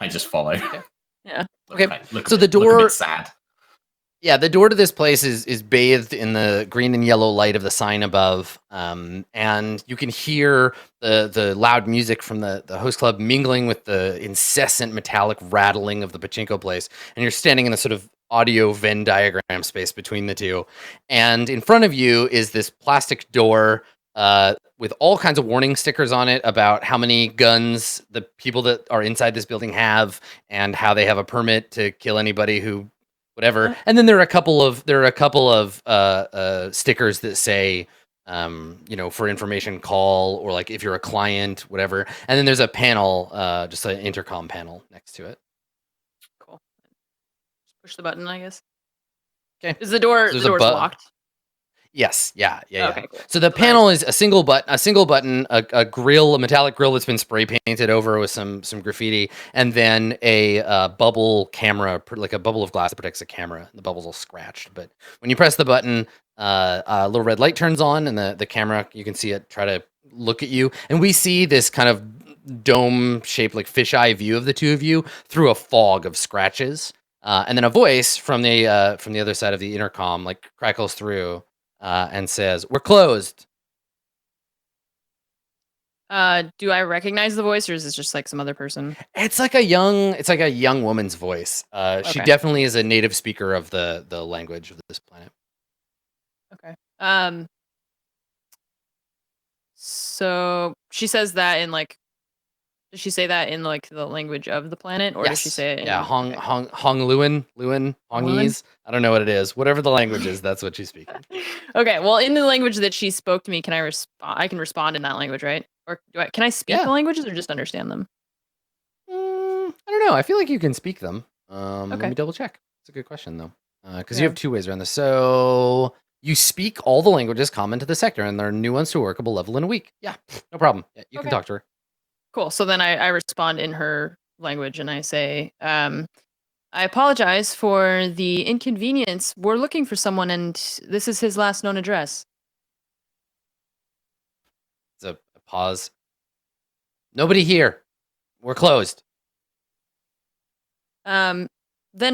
I just follow. Okay. Yeah. Okay. So the door. Look a bit sad. Yeah, the door to this place is bathed in the green and yellow light of the sign above, and you can hear the loud music from the host club mingling with the incessant metallic rattling of the pachinko place. And you're standing in a sort of audio Venn diagram space between the two. And in front of you is this plastic door with all kinds of warning stickers on it about how many guns the people that are inside this building have and how they have a permit to kill anybody who whatever. And then there are a couple of stickers that say for information call, or like if you're a client, whatever. And then there's a panel, just an intercom panel next to it. Cool. Just push the button, I guess. Okay. Is the door locked? Yes. Yeah. Okay, cool. So the panel is a single button, a grill, a metallic grill that's been spray painted over with some graffiti, and then a bubble camera, like a bubble of glass that protects the camera. The bubble's all scratched, but when you press the button, a little red light turns on, and the camera, you can see it try to look at you, and we see this kind of dome-shaped, like fisheye view of the two of you through a fog of scratches, and then a voice from the other side of the intercom like crackles through. And says, "We're closed." Do I recognize the voice, or is it just like some other person? It's like a young woman's voice. She definitely is a native speaker of the language of this planet. Okay. So she says that in like. Does she say that in like the language of the planet, or does she say it in Hong Luan, Hongese? I don't know what it is. Whatever the language is, that's what she's speaking. Okay, well, in the language that she spoke to me, can I respond? I can respond in that language, right? Or can I speak the languages or just understand them? I don't know. I feel like you can speak them. Let me double check. It's a good question though, because you have two ways around this. So you speak all the languages common to the sector, and there are new ones to a workable level in a week. Yeah, no problem. Yeah, you can talk to her. Cool. So then I respond in her language and I say, I apologize for the inconvenience. We're looking for someone and this is his last known address. It's a pause. Nobody here. We're closed. Then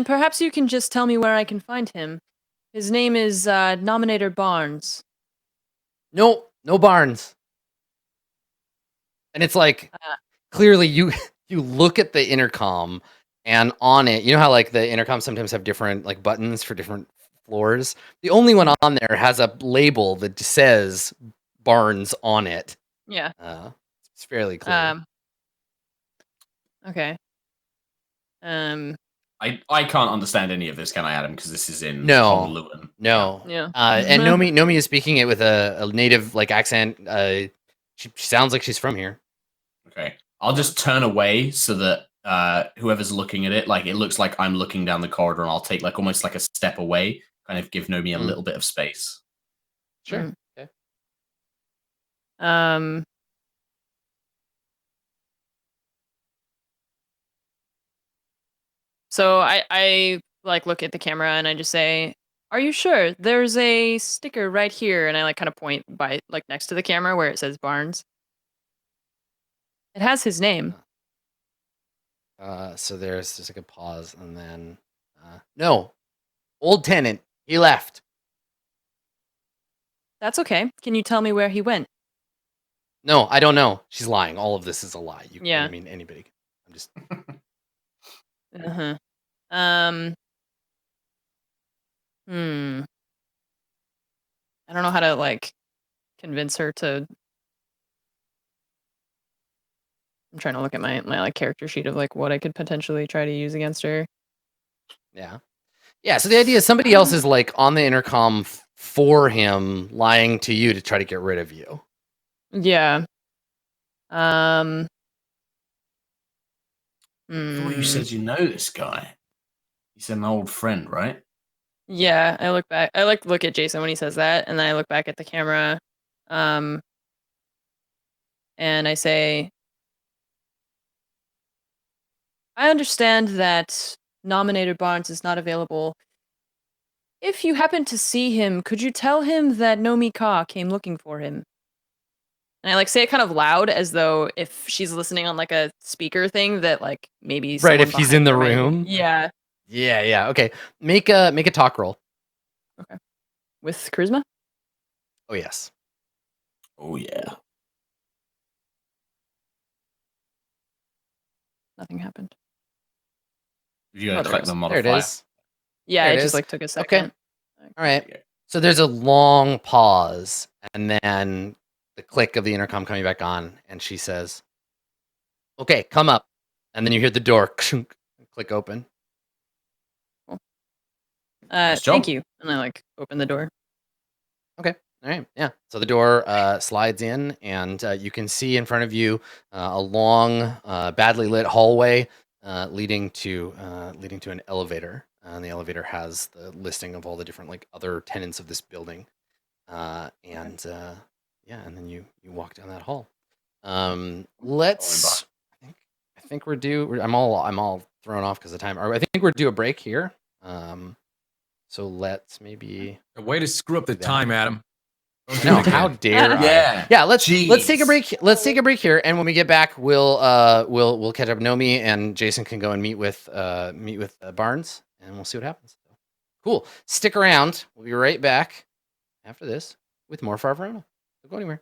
perhaps you can just tell me where I can find him. His name is Nominator Barnes. No Barnes. And it's like, clearly you look at the intercom, and on it, you know how like the intercoms sometimes have different like buttons for different floors? The only one on there has a label that says Barnes on it. Yeah. It's fairly clear. Okay. I can't understand any of this, can I, Adam? Because this is in Honolulu. No. Yeah. And Nomi is speaking it with a native like accent. She sounds like she's from here. Okay. I'll just turn away so that whoever's looking at it, like it looks like I'm looking down the corridor, and I'll take like almost like a step away, kind of give Nomi a little bit of space. Sure. Okay. So I like look at the camera and I just say, "Are you sure? There's a sticker right here," and I like kind of point by like next to the camera where it says Barnes. It has his name. So there's just like a pause, and then no, old tenant, he left. That's okay. Can you tell me where he went? No, I don't know. She's lying. All of this is a lie. Yeah. I mean, anybody. I'm just. I don't know how to like convince her to. I'm trying to look at my like character sheet of like what I could potentially try to use against her. Yeah. Yeah. So the idea is somebody else is like on the intercom for him, lying to you to try to get rid of you. Yeah. I thought you said you know this guy. He's an old friend, right? Yeah, I look back. I like look at Jason when he says that, and then I look back at the camera, and I say, "I understand that nominated Barnes is not available. If you happen to see him, could you tell him that Nomi Ka came looking for him?" And I like say it kind of loud, as though if she's listening on like a speaker thing, that like maybe Right, if someone he's in behind the her might- room. Yeah. Yeah. Yeah. Okay. Make a talk roll. Okay. With charisma? Oh yes. Oh yeah. Nothing happened. You gotta click the There modifier. it is. Yeah, There it it just is. like took a second. All right. So there's a long pause, and then the click of the intercom coming back on, and she says, "Okay, come up." And then you hear the door click open. Nice job. Thank you. And I like open the door. Okay. All right. Yeah. So the door slides in, and you can see in front of you a long, badly lit hallway leading to an elevator. And the elevator has the listing of all the different like other tenants of this building. Yeah, and then you walk down that hall. Let's. I think we're due. I'm all thrown off because of time. I think we're due a break here. So let's maybe. A way to screw up the time, Adam. Don't do No, it again. how dare I? Yeah. Yeah, let's take a Jeez. break. Let's take a break here, and when we get back, we'll catch up. Nomi and Jason can go and meet with Barnes, and we'll see what happens. Cool. Stick around. We'll be right back after this with more Verona. Don't go anywhere.